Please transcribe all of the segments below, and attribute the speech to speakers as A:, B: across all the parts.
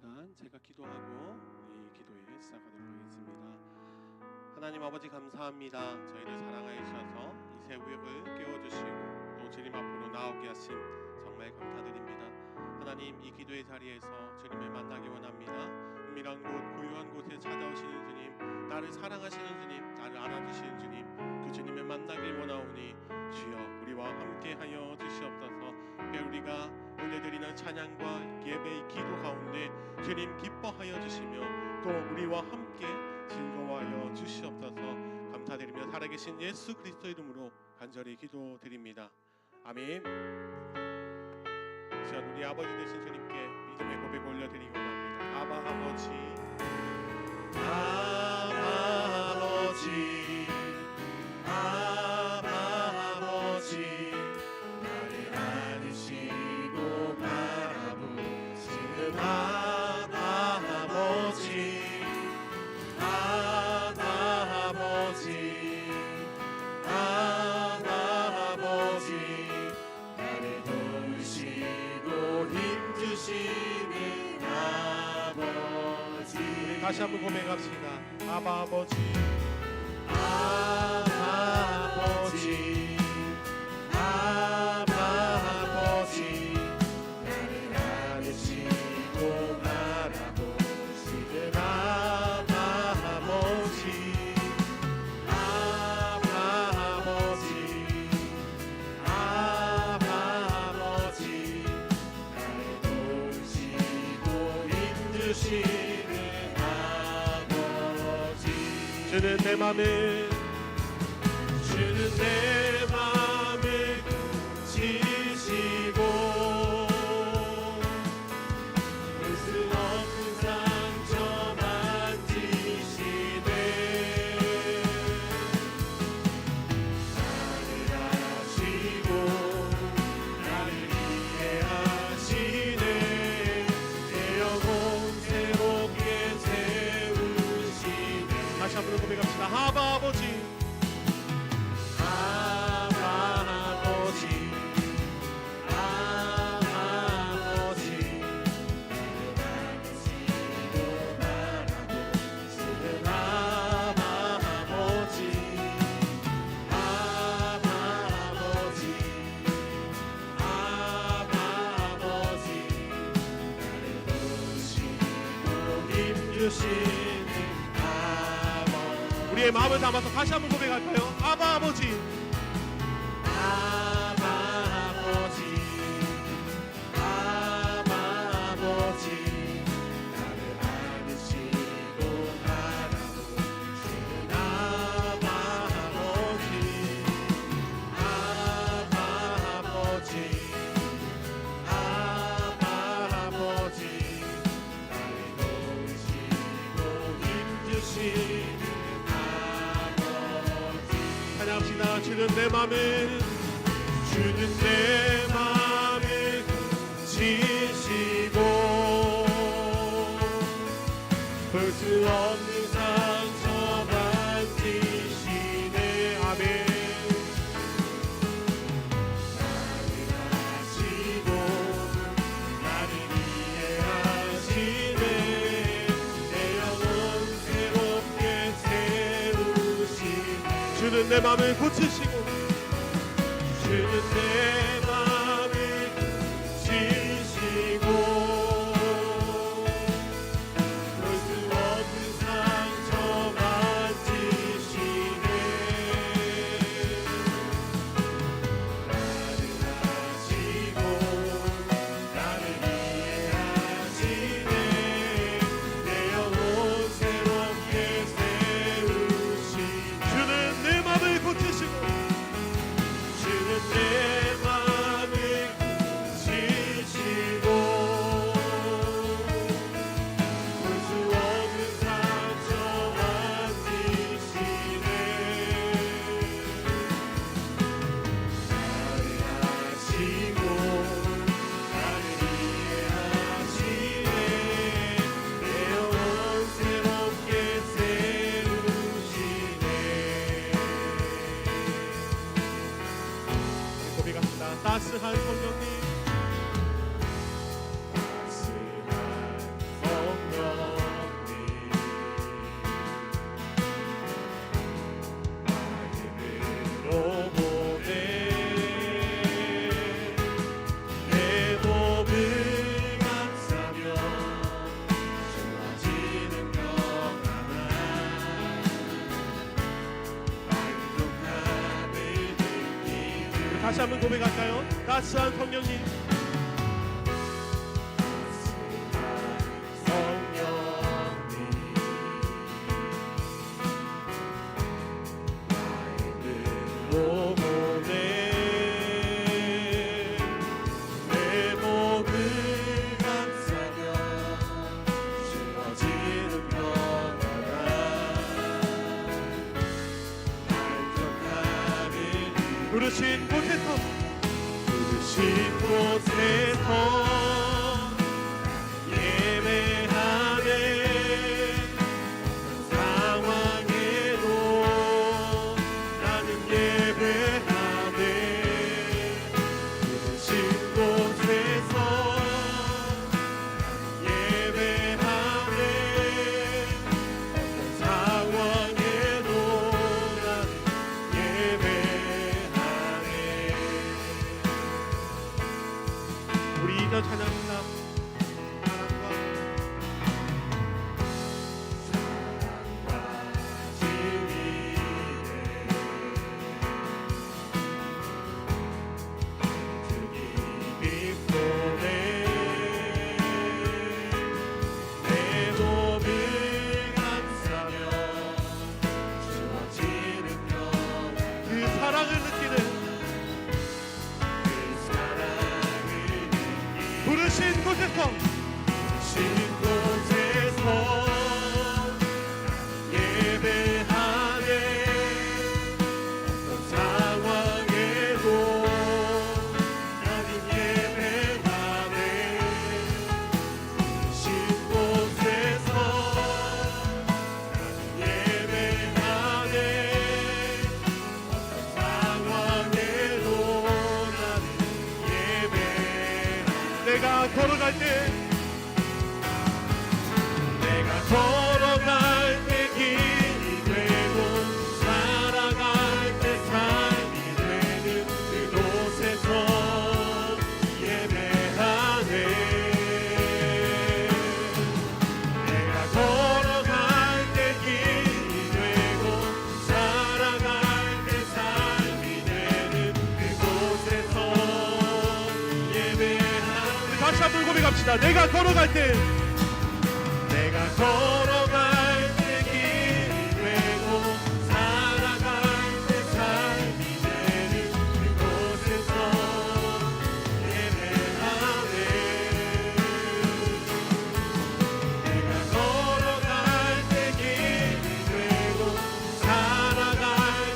A: 시간 제가 기도하고 우리 기도에 시작하도록 하겠습니다. 하나님 아버지 감사합니다. 저희를 사랑하여 주셔서 이 새벽을 깨워주시고 또 주님 앞으로 나오게 하심 정말 감사드립니다. 하나님 이 기도의 자리에서 주님을 만나기 원합니다. 은밀한 곳 고요한 곳에 찾아오시는 주님, 나를 사랑하시는 주님, 나를 알아주시는 주님, 그 주님을 만나길 원하오니 주여 우리와 함께하여 주시옵소서. 우리가 올려드리는 찬양과 예배의 기도 가운데 주님 기뻐하여 주시며 또 우리와 함께 즐거워하여 주시옵소서. 감사드리며 살아계신 예수 그리스도 이름으로 간절히 기도드립니다. 아멘. 시간 우리 아버지 되신 주님께 믿음의 고백 올려드리기 원합니다. 아바 아버지, 아바 아버지, 아바 아버지, 나를 안으시고 바라보시는 아바 아버지, 아바 아버지, 아바 아버지, 나를 도우시고 힘주시는 아버지. 다시 한번 고백합시다. 아바 아버지, 아바 아버지, 아바 아버지, 나를 안으시고 바라보시는 아바 아버지, 아바 아버지, 아바 아버지, 나를 도우시고 힘주시는 아버지. 주는 내 맘을, 주는 내 맘을 지시고 볼 수 없는 상처 만지시네. 나를 아시고 나를 이해하시네. 내 영혼 새롭게 세우시네. 다시 한번 고백합시다. 아바 아버지, 우리의 마음을 담아서 다시 한번 고백할까요? 아바 아버지, 아바 아버지, 아바 아버지, 나를 안으시고 바라보시는 아바 아버지, 아바 아버지, 아바 아버지, 나를 도우시고 힘주시는 찬양합시다. 주는 내 맘을, 주는 내 맘을 지시고 볼 수 없는 상처 만지시네. 아멘. 나를 아시고 나를 이해하시네. 내 영혼 새롭게 세우시네. 주는 내 맘을 고치시고 주는 내 맘을 지시고 볼 수 없는 상처 만지시네. 나를 아시고 나를 이해하시네. 내 영혼 새롭게 세우시네. 주는 내 맘을 고치시고 주는 내 맘 다시 한번 고백할까요? 따스한 성령님, 부르신 곳에서 예배하네. 상황에도 나는 예배하네. 부르신 곳에서 예배하네. 상황에도 나는 예배하네. 우리 이전 찬양합니다. 부르신 곳에서 예배하네. 어떤 상황에도 나는 예배하네. 부르신 곳에서 예배하네. 어떤 상황에도 나는 예배하네. 내가 걸어갈 때 길이 되고 살아갈 때 삶이 되는 그곳에서 예배하네. 내가 걸어갈 때 길이 되고 살아갈 때 삶이 되는 그곳에서 예배하네. 다시 한번 고백합시다. 내가 걸어갈 때 길이 되고 살아갈 때 삶이 되는 그곳에서 예배하네. 내가 걸어갈 때 길이 되고 살아갈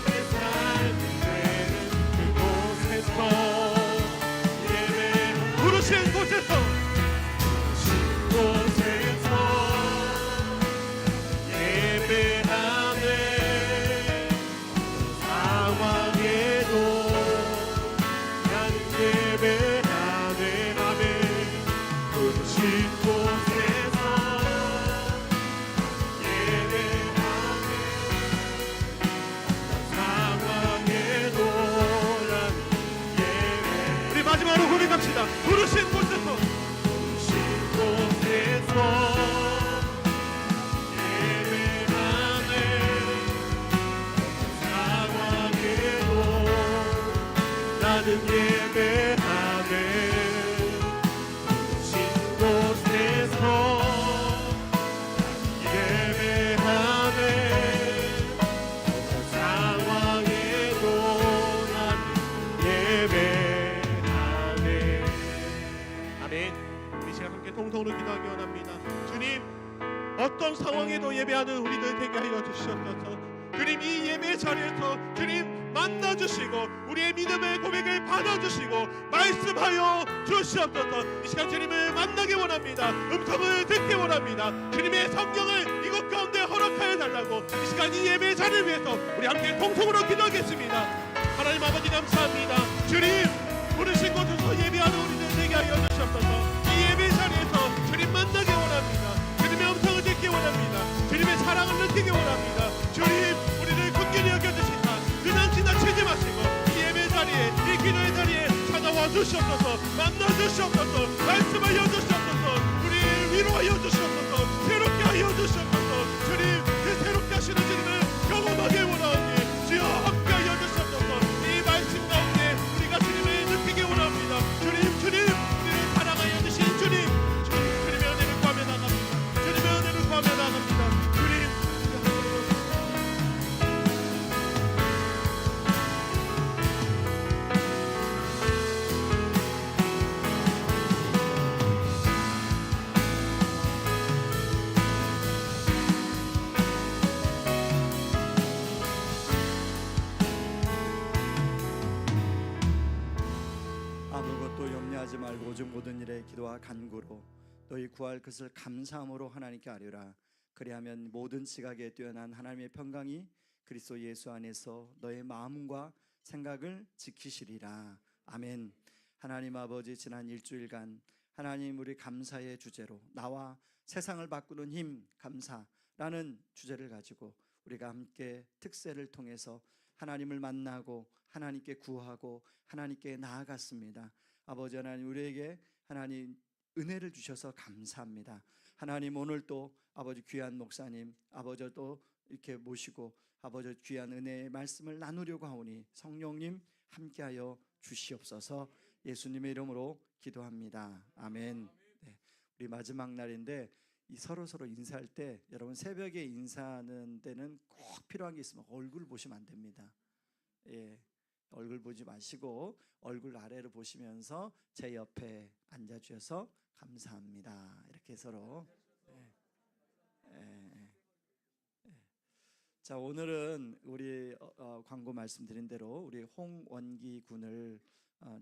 A: 때 삶이 되는 그곳에서 예배하네. 부르신 곳에서 마지막으로 고백합시다. 부르신 곳에서 예배하네. 상황에도 나는 예배하네. 부르신 곳에서 예배하네. 상황에도 나는 예배하네. 아멘. 우리 시간 함께 통성으로 기도하기 원합니다. 주님, 어떤 상황에도 예배하는 우리들 되게 하여 주시옵소서. 주님, 이 예배 자리에서 주님 만나주시고 우리의 믿음의 고백을 받아주시고 말씀하여 주시옵소서. 이 시간 주님을 만나기 원합니다. 음성을 듣기 원합니다. 주님의 성령을 이곳 가운데 허락하여 달라고 이 시간 이 예배 자리를 위해서 우리 함께 통성으로 기도하겠습니다. 하나님 아버지 감사합니다. 주님, 부르신 곳에서 예배하는 우리들 되게 하여 주시옵소서. 이 예배 자리에서 주님 만나기 원합니다. 주님의 음성을 듣기 원합니다. 주님의 사랑을 느끼기 원합니다. 주님, 우리를 긍휼히 여겨주시사 그냥 지나치지 마시고 이 예배 자리에, 이 기도의 자리에 찾아와 주시옵소서. 만나 주시옵소서. 말씀하여 주시옵소서. 우리를 위로하여 주시옵소서. 새롭게 하여 주시옵소서. 주님, 그 새롭게 하시는 주님을 경험하길 원하오니 주여 함께 하여 주시옵소서. 이 말씀 가운데 우리가 주님
B: 오직 모든 일에 기도와 간구로 너희 구할 것을 감사함으로 하나님께 아뢰라. 그리하면 모든 지각에 뛰어난 하나님의 평강이 그리스도 예수 안에서 너의 마음과 생각을 지키시리라. 아멘. 하나님 아버지, 지난 일주일간 하나님, 우리 감사의 주제로 나와 세상을 바꾸는 힘 감사라는 주제를 가지고 우리가 함께 특세를 통해서 하나님을 만나고 하나님께 구하고 하나님께 나아갔습니다. 아버지 하나님, 우리에게 하나님 은혜를 주셔서 감사합니다. 하나님, 오늘 또 아버지 귀한 목사님 아버지 또 이렇게 모시고 아버지 귀한 은혜의 말씀을 나누려고 하오니 성령님 함께하여 주시옵소서. 예수님의 이름으로 기도합니다. 아멘. 네, 우리 마지막 날인데 이 서로 인사할 때 여러분, 새벽에 인사하는 데는 꼭 필요한 게 있으면 얼굴 보시면 안 됩니다. 예, 얼굴 보지 마시고 얼굴 아래로 보시면서 제 옆에 앉아 주셔서 감사합니다. 이렇게 서로. 예, 예, 예. 자, 오늘은 우리 광고 말씀드린 대로 우리 홍원기 군을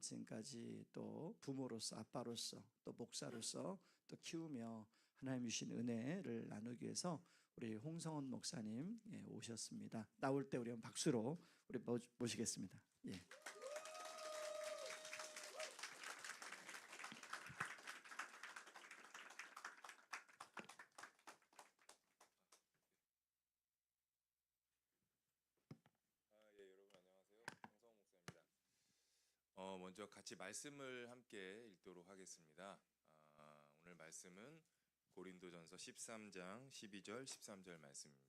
B: 지금까지 또 부모로서, 아빠로서, 또 목사로서 또 키우며 하나님 주신 은혜를 나누기 위해서 우리 홍성원 목사님 오셨습니다. 나올 때 우리 박수로 우리 모시겠습니다. 예.
C: 여러분 안녕하세요. 홍성원 목사입니다. 먼저 같이 말씀을 함께 읽도록 하겠습니다. 오늘 말씀은 고린도전서 13장 12절 13절 말씀입니다.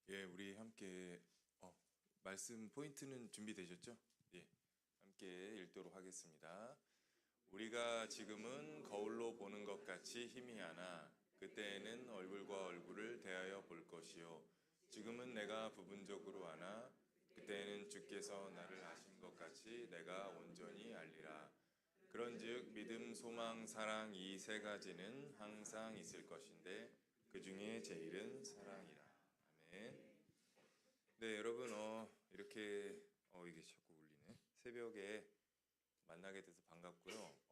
C: 예, 우리 함께 말씀 포인트는 준비되셨죠? 예, 함께 읽도록 하겠습니다. 우리가 지금은 거울로 보는 것 같이 희미하나 그때에는 얼굴과 얼굴을 대하여 볼 것이요. 지금은 내가 부분적으로 아나 그때에는 주께서 나를 아신 것 같이 내가 온전히 알리라. 그런즉 믿음, 소망, 사랑 이 세 가지는 항상 있을 것인데 그 중에 제일은 사랑이라. 아멘. 네, 여러분 이렇게 이게 자꾸 울리네. 새벽에 만나게 돼서 반갑고요.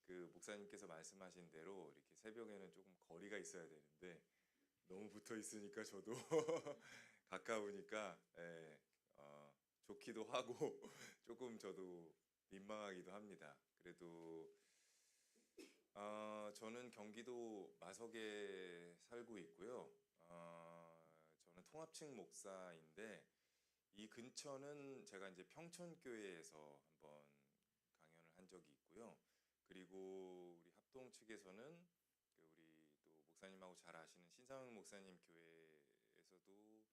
C: 그 목사님께서 말씀하신 대로 이렇게 새벽에는 조금 거리가 있어야 되는데 너무 붙어 있으니까 저도 가까우니까 좋기도 하고 조금 저도 민망하기도 합니다. 그래도 저는 경기도 마석에 살고 있고요. 저는 통합측 목사인데 이 근처는 제가 이제 평촌교회에서 한번 강연을 한 적이 있고요. 그리고 우리 합동 측에서는 우리 또 목사님하고 잘 아시는 신상훈 목사님 교회에서도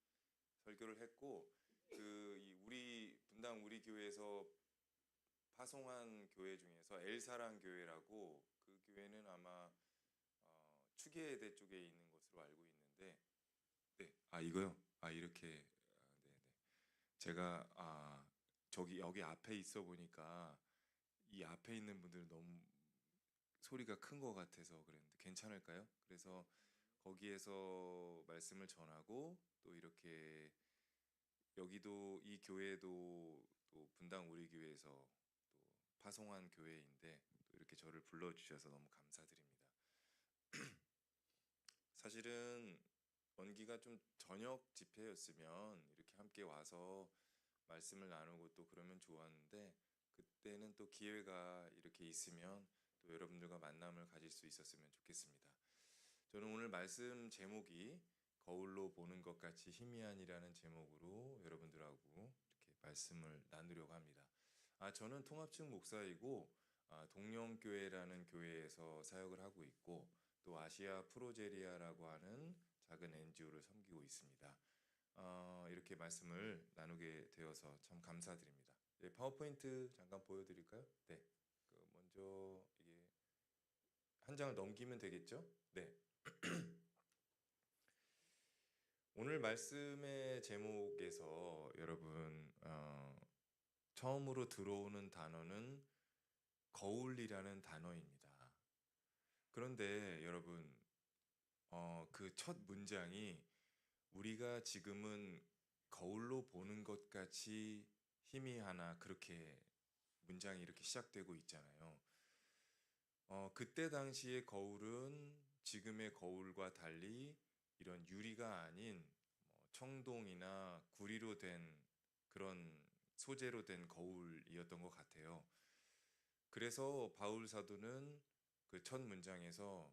C: 설교를 했고, 우리 분당 우리 교회에서 파송한 교회 중에서 엘사랑 교회라고, 그 교회는 아마 추계대 쪽에 있는 것으로 알고 있는데, 네, 이거요. 이렇게, 네. 제가 여기 앞에 있어 보니까 이 앞에 있는 분들은 너무 소리가 큰 것 같아서 그랬는데 괜찮을까요? 그래서 거기에서 말씀을 전하고 또 이렇게 여기도 이 교회도 또 분당 우리 교회에서 또 파송한 교회인데 또 이렇게 저를 불러주셔서 너무 감사드립니다. 사실은 원기가 좀 저녁 집회였으면 이렇게 함께 와서 말씀을 나누고 또 그러면 좋았는데, 그때는 또 기회가 이렇게 있으면 또 여러분들과 만남을 가질 수 있었으면 좋겠습니다. 저는 오늘 말씀 제목이 거울로 보는 것 같이 희미한이라는 제목으로 여러분들하고 이렇게 말씀을 나누려고 합니다. 저는 통합측 목사이고 동령교회라는 교회에서 사역을 하고 있고 또 아시아 프로제리아라고 하는 작은 NGO를 섬기고 있습니다. 이렇게 말씀을 나누게 되어서 참 감사드립니다. 파워포인트 잠깐 보여드릴까요? 네, 먼저 이게 한 장을 넘기면 되겠죠? 네. 오늘 말씀의 제목에서 여러분 처음으로 들어오는 단어는 거울이라는 단어입니다. 그런데 여러분, 그 첫 문장이 우리가 지금은 거울로 보는 것 같이 희미하나 그렇게 문장이 이렇게 시작되고 있잖아요. 그때 당시의 거울은 지금의 거울과 달리 이런 유리가 아닌 청동이나 구리로 된 그런 소재로 된 거울이었던 것 같아요. 그래서 바울 사도는 그 첫 문장에서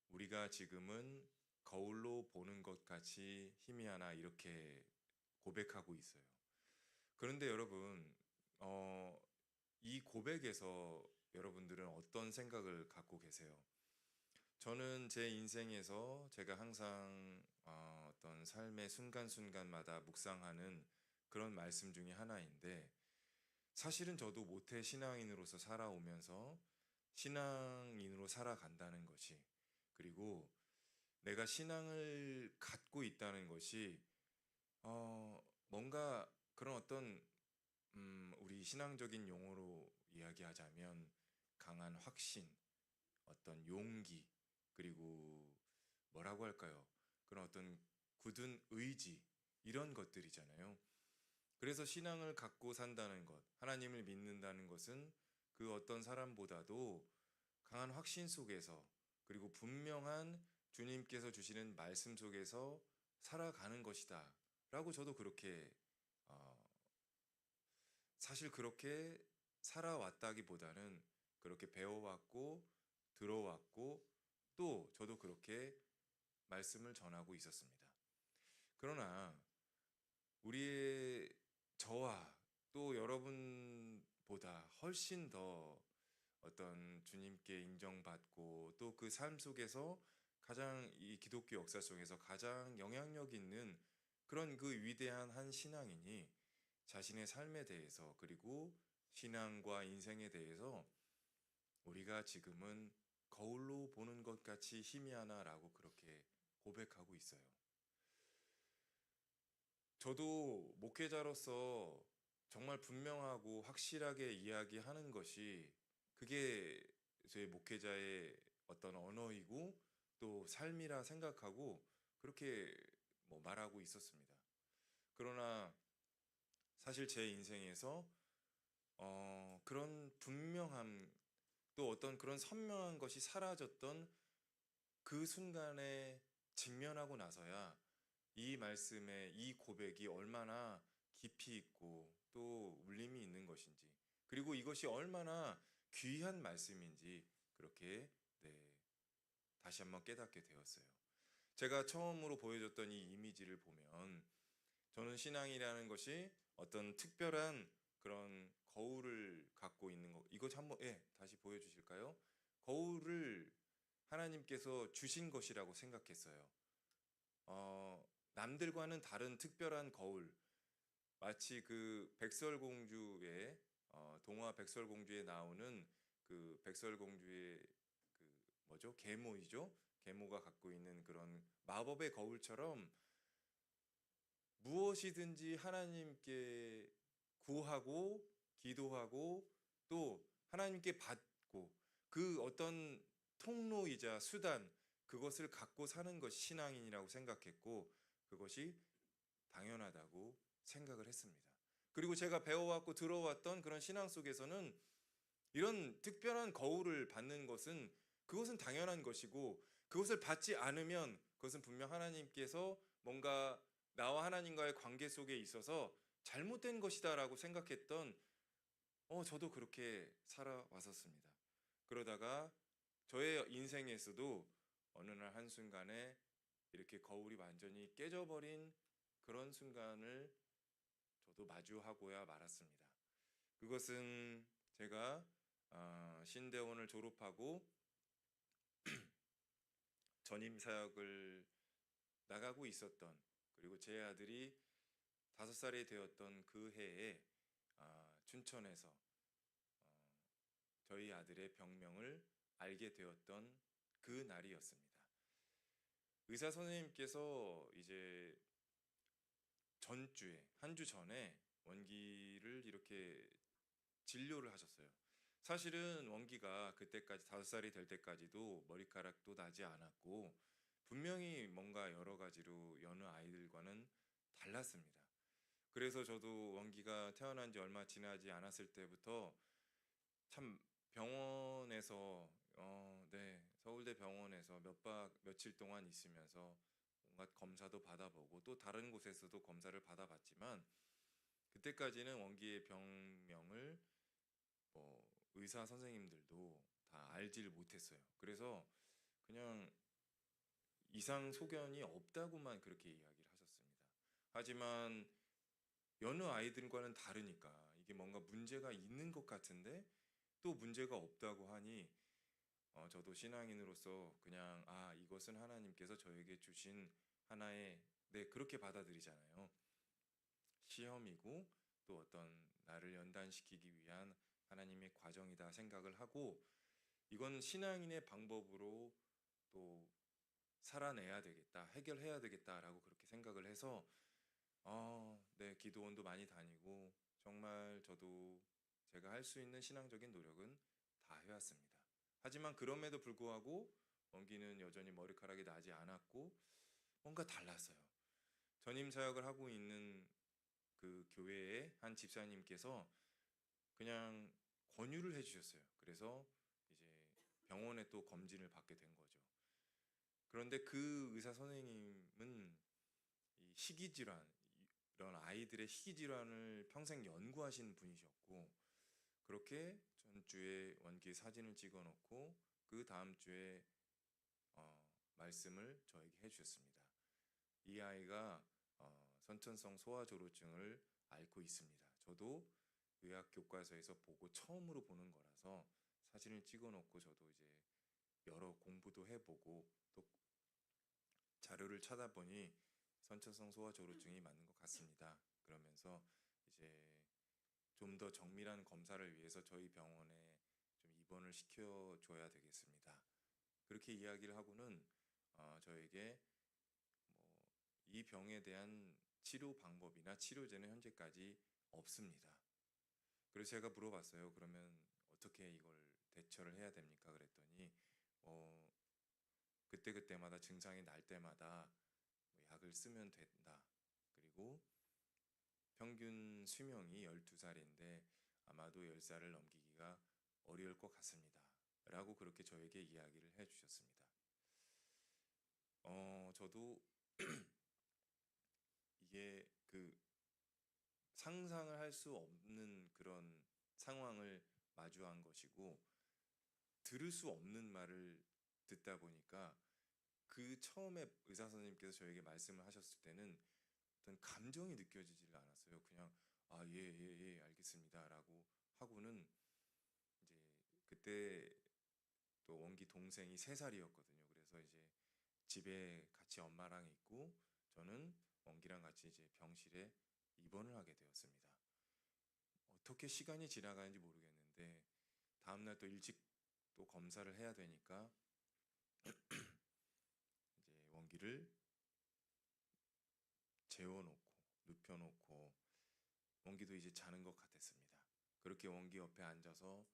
C: 우리가 지금은 거울로 보는 것 같이 희미하나 이렇게 고백하고 있어요. 그런데 여러분, 이 고백에서 여러분들은 어떤 생각을 갖고 계세요? 저는 제 인생에서 제가 항상 어떤 삶의 순간순간마다 묵상하는 그런 말씀 중에 하나인데, 사실은 저도 모태 신앙인으로서 살아오면서 신앙인으로 살아간다는 것이, 그리고 내가 신앙을 갖고 있다는 것이 뭔가 그런 어떤 우리 신앙적인 용어로 이야기하자면 강한 확신, 어떤 용기, 그리고 뭐라고 할까요? 그런 어떤 굳은 의지, 이런 것들이잖아요. 그래서 신앙을 갖고 산다는 것, 하나님을 믿는다는 것은 그 어떤 사람보다도 강한 확신 속에서, 그리고 분명한 주님께서 주시는 말씀 속에서 살아가는 것이다 라고 저도 그렇게 사실 그렇게 살아왔다기보다는 그렇게 배워왔고 들어왔고 또 저도 그렇게 말씀을 전하고 있었습니다. 그러나 우리의 저와 또 여러분보다 훨씬 더 어떤 주님께 인정받고 또 그 삶 속에서 가장 이 기독교 역사 속에서 가장 영향력 있는 그런 그 위대한 한 신앙인이 자신의 삶에 대해서, 그리고 신앙과 인생에 대해서 우리가 지금은 거울로 보는 것 같이 희미하나라고 그렇게 고백하고 있어요. 저도 목회자로서 정말 분명하고 확실하게 이야기하는 것이 그게 제 목회자의 어떤 언어이고 또 삶이라 생각하고 그렇게 말하고 있었습니다. 그러나 사실 제 인생에서 그런 분명함, 또 어떤 그런 선명한 것이 사라졌던 그 순간에 직면하고 나서야 이 말씀의 이 고백이 얼마나 깊이 있고 또 울림이 있는 것인지, 그리고 이것이 얼마나 귀한 말씀인지 그렇게 다시 한번 깨닫게 되었어요. 제가 처음으로 보여줬던 이 이미지를 보면 저는 신앙이라는 것이 어떤 특별한 그런 거울을 갖고 있는 거, 이것 한번 다시 보여주실까요? 거울을 하나님께서 주신 것이라고 생각했어요. 남들과는 다른 특별한 거울, 마치 그 백설공주의 동화 백설공주에 나오는 그 백설공주의 계모이죠. 계모가 갖고 있는 그런 마법의 거울처럼 무엇이든지 하나님께 구하고 기도하고 또 하나님께 받고 그 어떤 통로이자 수단, 그것을 갖고 사는 것이 신앙인이라고 생각했고 그것이 당연하다고 생각을 했습니다. 그리고 제가 배워왔고 들어왔던 그런 신앙 속에서는 이런 특별한 거울을 받는 것은 그것은 당연한 것이고, 그것을 받지 않으면 그것은 분명 하나님께서 뭔가 나와 하나님과의 관계 속에 있어서 잘못된 것이다라고 생각했던 저도 그렇게 살아왔었습니다. 그러다가 저의 인생에서도 어느 날 한순간에 이렇게 거울이 완전히 깨져버린 그런 순간을 저도 마주하고야 말았습니다. 그것은 제가 신대원을 졸업하고 전임 사역을 나가고 있었던, 그리고 제 아들이 5살이 되었던 그 해에 춘천에서 저희 아들의 병명을 알게 되었던 그 날이었습니다. 의사 선생님께서 이제 전주에 한 주 전에 원기를 이렇게 진료를 하셨어요. 사실은 원기가 그때까지 5살이 될 때까지도 머리카락도 나지 않았고 분명히 뭔가 여러 가지로 여느 아이들과는 달랐습니다. 그래서 저도 원기가 태어난 지 얼마 지나지 않았을 때부터 참 병원에서 네, 서울대 병원에서 며칠 동안 있으면서 온갖 검사도 받아보고 또 다른 곳에서도 검사를 받아봤지만 그때까지는 원기의 병명을 뭐 의사 선생님들도 다 알지를 못했어요. 그래서 그냥 이상 소견이 없다고만 그렇게 이야기를 하셨습니다. 하지만 여느 아이들과는 다르니까 이게 뭔가 문제가 있는 것 같은데 또 문제가 없다고 하니 저도 신앙인으로서 그냥 이것은 하나님께서 저에게 주신 하나의 네 그렇게 받아들이잖아요. 시험이고 또 어떤 나를 연단시키기 위한 하나님의 과정이다 생각을 하고 이건 신앙인의 방법으로 또 살아내야 되겠다, 해결해야 되겠다라고 그렇게 생각을 해서 네, 기도원도 많이 다니고 정말 저도 제가 할 수 있는 신앙적인 노력은 다 해왔습니다. 하지만 그럼에도 불구하고 원기는 여전히 머리카락이 나지 않았고 뭔가 달랐어요. 전임 사역을 하고 있는 그 교회의 한 집사님께서 그냥 권유를 해주셨어요. 그래서 이제 병원에 또 검진을 받게 된 거죠. 그런데 그 의사 선생님은 이 희귀질환, 이런 아이들의 희귀질환을 평생 연구하신 분이셨고 그렇게 전주에 원기 사진을 찍어놓고 그 다음 주에 말씀을 저에게 해주셨습니다. 이 아이가 선천성 소아조로증을 앓고 있습니다. 저도 의학 교과서에서 보고 처음으로 보는 거라서 사진을 찍어놓고 저도 이제 여러 공부도 해보고 또 자료를 찾아보니 선천성 소아조로증이 맞는 것 같습니다. 그러면서 이제 좀 더 정밀한 검사를 위해서 저희 병원에 좀 입원을 시켜줘야 되겠습니다. 그렇게 이야기를 하고는 저에게 뭐 이 병에 대한 치료 방법이나 치료제는 현재까지 없습니다. 그래서 제가 물어봤어요. 그러면 어떻게 이걸 대처를 해야 됩니까? 그랬더니 그때그때마다 증상이 날 때마다 뭐 약을 쓰면 된다. 그리고 평균 수명이 12살인데 아마도 10살을 넘기기가 어려울 것 같습니다. 라고 그렇게 저에게 이야기를 해주셨습니다. 저도 이게 그 상상을 할 수 없는 그런 상황을 마주한 것이고 들을 수 없는 말을 듣다 보니까 그 처음에 의사 선생님께서 저에게 말씀을 하셨을 때는 어떤 감정이 느껴지질 않았어요. 그냥 예, 알겠습니다라고 하고는 이제 그때 또 원기 동생이 3살이었거든요. 그래서 이제 집에 같이 엄마랑 있고 저는 원기랑 같이 이제 병실에 입원을 하게 되었습니다. 어떻게 시간이 지나가는지 모르겠는데 다음날 또 일찍 또 검사를 해야 되니까 이제 원기를 재워놓고 눕혀놓고 원기도 이제 자는 것 같았습니다. 그렇게 원기 옆에 앉아서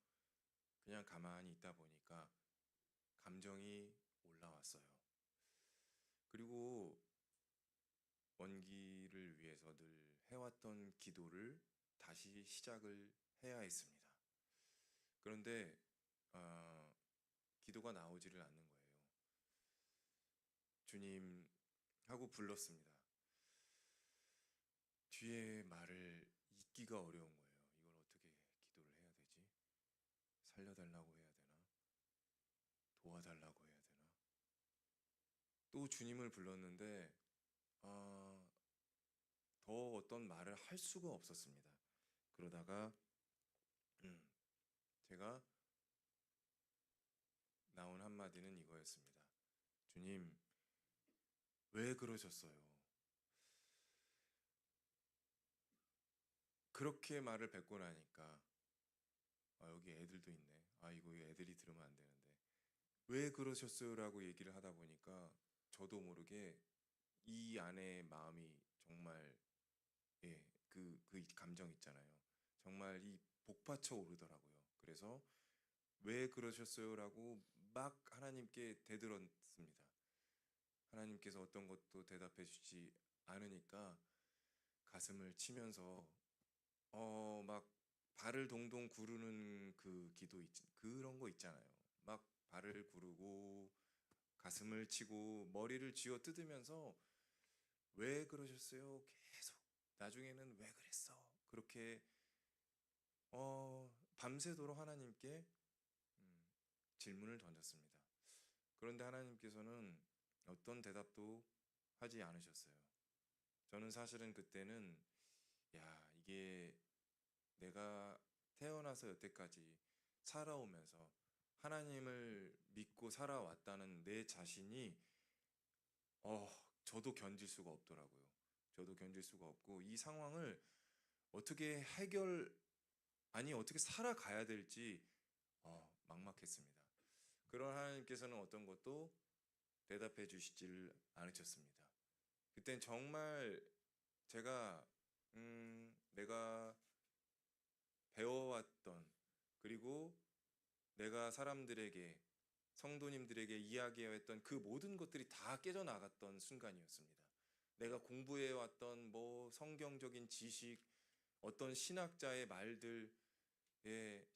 C: 그냥 가만히 있다 보니까 감정이 올라왔어요. 그리고 원기를 위해서 늘 해왔던 기도를 다시 시작을 해야 했습니다. 그런데 기도가 나오지를 않는 거예요. 주님 하고 불렀습니다. 뒤에 말을 잇기가 어려운 거예요. 이걸 어떻게 기도를 해야 되지? 살려달라고 해야 되나? 도와달라고 해야 되나? 또 주님을 불렀는데 더 어떤 말을 할 수가 없었습니다. 그러다가 제가 나온 한마디는 이거였습니다. 주님, 왜 그러셨어요? 그렇게 말을 뱉고 나니까 여기 애들도 있네. 이거 애들이 들으면 안 되는데. 왜 그러셨어요? 라고 얘기를 하다 보니까 저도 모르게 이 안에 마음이 정말 그 감정 있잖아요. 정말 이 복받쳐 오르더라고요. 그래서 왜 그러셨어요? 라고 막 하나님께 되들었습니다. 하나님께서 어떤 것도 대답해 주지 않으니까 가슴을 치면서 막 발을 동동 구르는 그런 거 있잖아요. 막 발을 구르고 가슴을 치고 머리를 쥐어 뜯으면서 왜 그러셨어요? 계속 나중에는 왜 그랬어? 그렇게 밤새도록 하나님께 음, 질문을 던졌습니다. 그런데 하나님께서는 어떤 대답도 하지 않으셨어요. 저는 사실은 그때는 야, 이게 내가 태어나서 여태까지 살아오면서 하나님을 믿고 살아왔다는 내 자신이 저도 견딜 수가 없더라고요. 저도 견딜 수가 없고 이 상황을 어떻게 어떻게 살아가야 될지 막막했습니다. 그런 하나님께서는 어떤 것도 대답해 주시질 않으셨습니다. 그땐 정말 제가 내가 배워왔던 그리고 내가 사람들에게 성도님들에게 이야기해왔던 그 모든 것들이 다 깨져나갔던 순간이었습니다. 내가 공부해왔던 뭐 성경적인 지식, 어떤 신학자의 말들,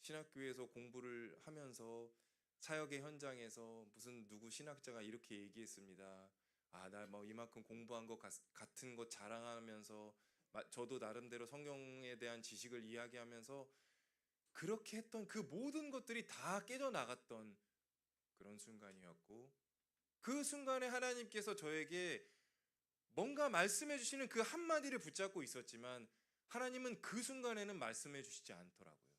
C: 신학교에서 공부를 하면서 사역의 현장에서 무슨 누구 신학자가 이렇게 얘기했습니다. 아, 나 뭐 이만큼 공부한 것 같은 거 자랑하면서 저도 나름대로 성경에 대한 지식을 이야기하면서 그렇게 했던 그 모든 것들이 다 깨져나갔던 그런 순간이었고 그 순간에 하나님께서 저에게 뭔가 말씀해 주시는 그 한마디를 붙잡고 있었지만 하나님은 그 순간에는 말씀해 주시지 않더라고요.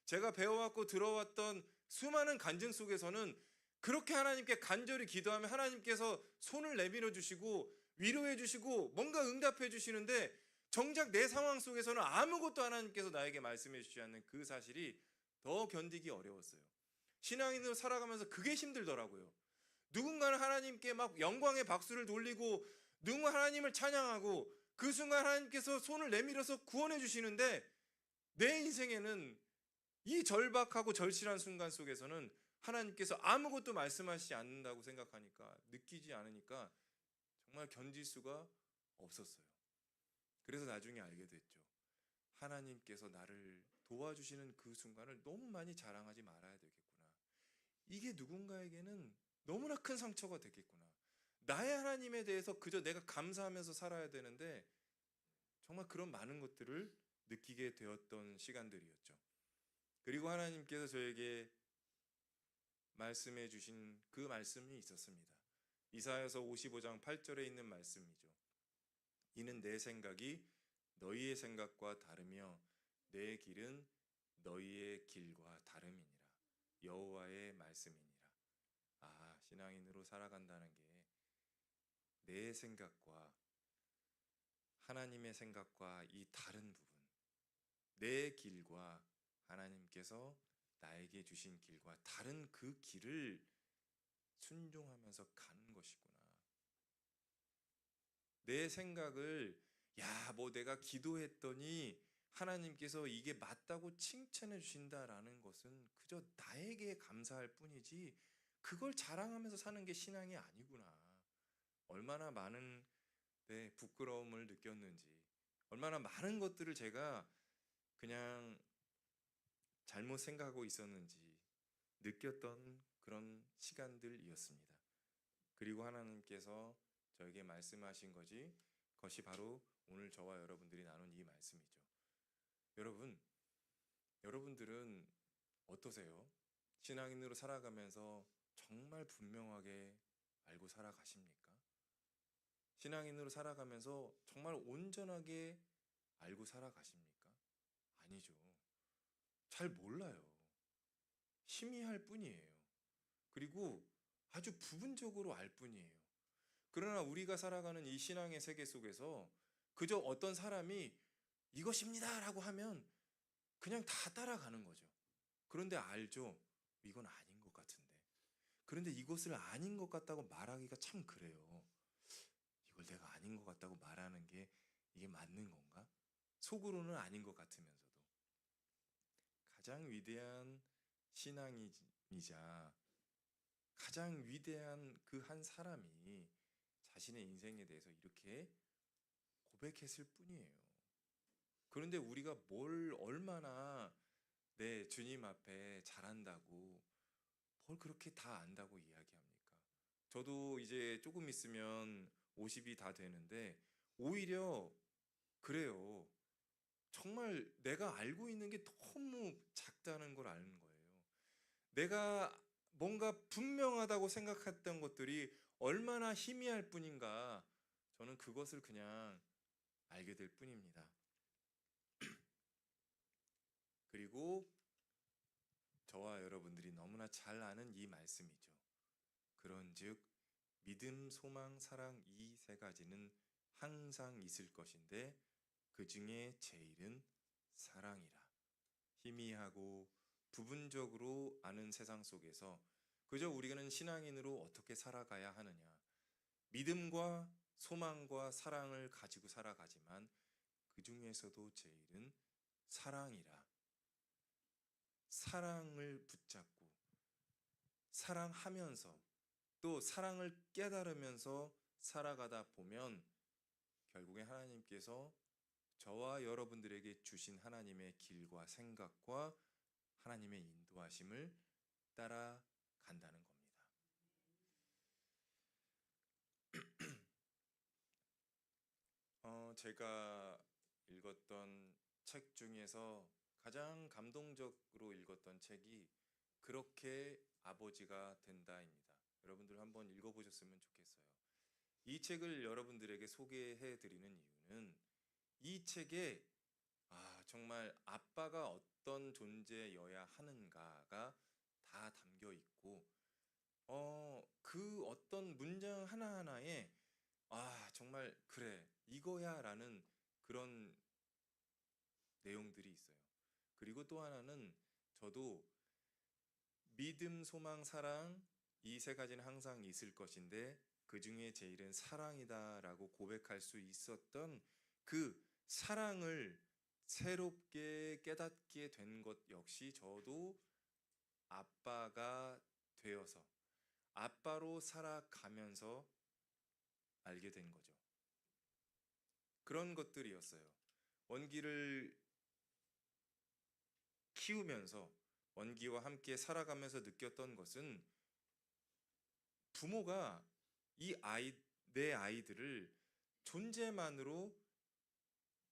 C: 제가 배워왔고 들어왔던 수많은 간증 속에서는 그렇게 하나님께 간절히 기도하면 하나님께서 손을 내밀어 주시고 위로해 주시고 뭔가 응답해 주시는데 정작 내 상황 속에서는 아무것도 하나님께서 나에게 말씀해 주지 않는 그 사실이 더 견디기 어려웠어요. 신앙인으로 살아가면서 그게 힘들더라고요. 누군가는 하나님께 막 영광의 박수를 돌리고 누군가 하나님을 찬양하고 그 순간 하나님께서 손을 내밀어서 구원해 주시는데 내 인생에는 이 절박하고 절실한 순간 속에서는 하나님께서 아무것도 말씀하시지 않는다고 생각하니까 느끼지 않으니까 정말 견딜 수가 없었어요. 그래서 나중에 알게 됐죠. 하나님께서 나를 도와주시는 그 순간을 너무 많이 자랑하지 말아야 되겠구나. 이게 누군가에게는 너무나 큰 상처가 되겠구나. 나의 하나님에 대해서 그저 내가 감사하면서 살아야 되는데 정말 그런 많은 것들을 느끼게 되었던 시간들이었죠. 그리고 하나님께서 저에게 말씀해 주신 그 말씀이 있었습니다. 이사야서 55장 8절에 있는 말씀이죠. 이는 내 생각이 너희의 생각과 다르며 내 길은 너희의 길과 다름이니라. 여호와의 말씀이니라. 아, 신앙인으로 살아간다는 게 내 생각과 하나님의 생각과 이 다른 부분, 내 길과 하나님께서 나에게 주신 길과 다른 그 길을 순종하면서 가는 것이구나. 내 생각을 뭐 내가 기도했더니 하나님께서 이게 맞다고 칭찬해 주신다라는 것은 그저 나에게 감사할 뿐이지 그걸 자랑하면서 사는 게 신앙이 아니구나. 얼마나 많은 부끄러움을 느꼈는지, 얼마나 많은 것들을 제가 그냥 잘못 생각하고 있었는지 느꼈던 그런 시간들이었습니다. 그리고 하나님께서 저에게 말씀하신 것이 바로 오늘 저와 여러분들이 나눈 이 말씀이죠. 여러분들은 어떠세요? 신앙인으로 살아가면서 정말 분명하게 알고 살아가십니까? 신앙인으로 살아가면서 정말 온전하게 알고 살아가십니까? 아니죠. 잘 몰라요. 희미할 뿐이에요. 그리고 아주 부분적으로 알 뿐이에요. 그러나 우리가 살아가는 이 신앙의 세계 속에서 그저 어떤 사람이 이것입니다 라고 하면 그냥 다 따라가는 거죠. 그런데 알죠. 이건 아닌 것 같은데. 그런데 이것을 아닌 것 같다고 말하기가 참 그래요. 이걸 내가 아닌 것 같다고 말하는 게 이게 맞는 건가? 속으로는 아닌 것 같으면서도. 가장 위대한 가장 위대한 그 한 사람이 자신의 인생에 대해서 이렇게 고백했을 뿐이에요. 그런데 우리가 뭘 얼마나 내 주님 앞에 잘한다고 뭘 그렇게 다 안다고 이야기합니까? 저도 이제 조금 있으면 50이 다 되는데 오히려 그래요. 정말 내가 알고 있는 게 너무 작다는 걸 아는 거예요. 내가 뭔가 분명하다고 생각했던 것들이 얼마나 희미할 뿐인가, 저는 그것을 그냥 알게 될 뿐입니다. 그리고 저와 여러분들이 너무나 잘 아는 이 말씀이죠. 그런즉 믿음, 소망, 사랑 이 세 가지는 항상 있을 것인데 그 중에 제일은 사랑이라. 희미하고 부분적으로 아는 세상 속에서 그저 우리는 신앙인으로 어떻게 살아가야 하느냐, 믿음과 소망과 사랑을 가지고 살아가지만 그 중에서도 제일은 사랑이라. 사랑을 붙잡고 사랑하면서 또 사랑을 깨달으면서 살아가다 보면 결국에 하나님께서 저와 여러분들에게 주신 하나님의 길과 생각과 하나님의 인도하심을 따라간다는 겁니다. 제가 읽었던 책 중에서 가장 감동적으로 읽었던 책이 그렇게 아버지가 된다입니다. 여러분들 한번 읽어보셨으면 좋겠어요. 이 책을 여러분들에게 소개해 드리는 이유는 이 책에 정말 아빠가 어떤 존재여야 하는가가 다 담겨 있고 그 어떤 문장 하나하나에 정말 그래 이거야 라는 그런 내용들이 있어요. 그리고 또 하나는 저도 믿음, 소망, 사랑 이 세 가지는 항상 있을 것인데 그 중에 제일은 사랑이다 라고 고백할 수 있었던 그 사랑을 새롭게 깨닫게 된 것 역시 저도 아빠가 되어서 아빠로 살아가면서 알게 된 거죠. 그런 것들이었어요. 원기를 키우면서 원기와 함께 살아가면서 느꼈던 것은 부모가 내 아이들을 존재만으로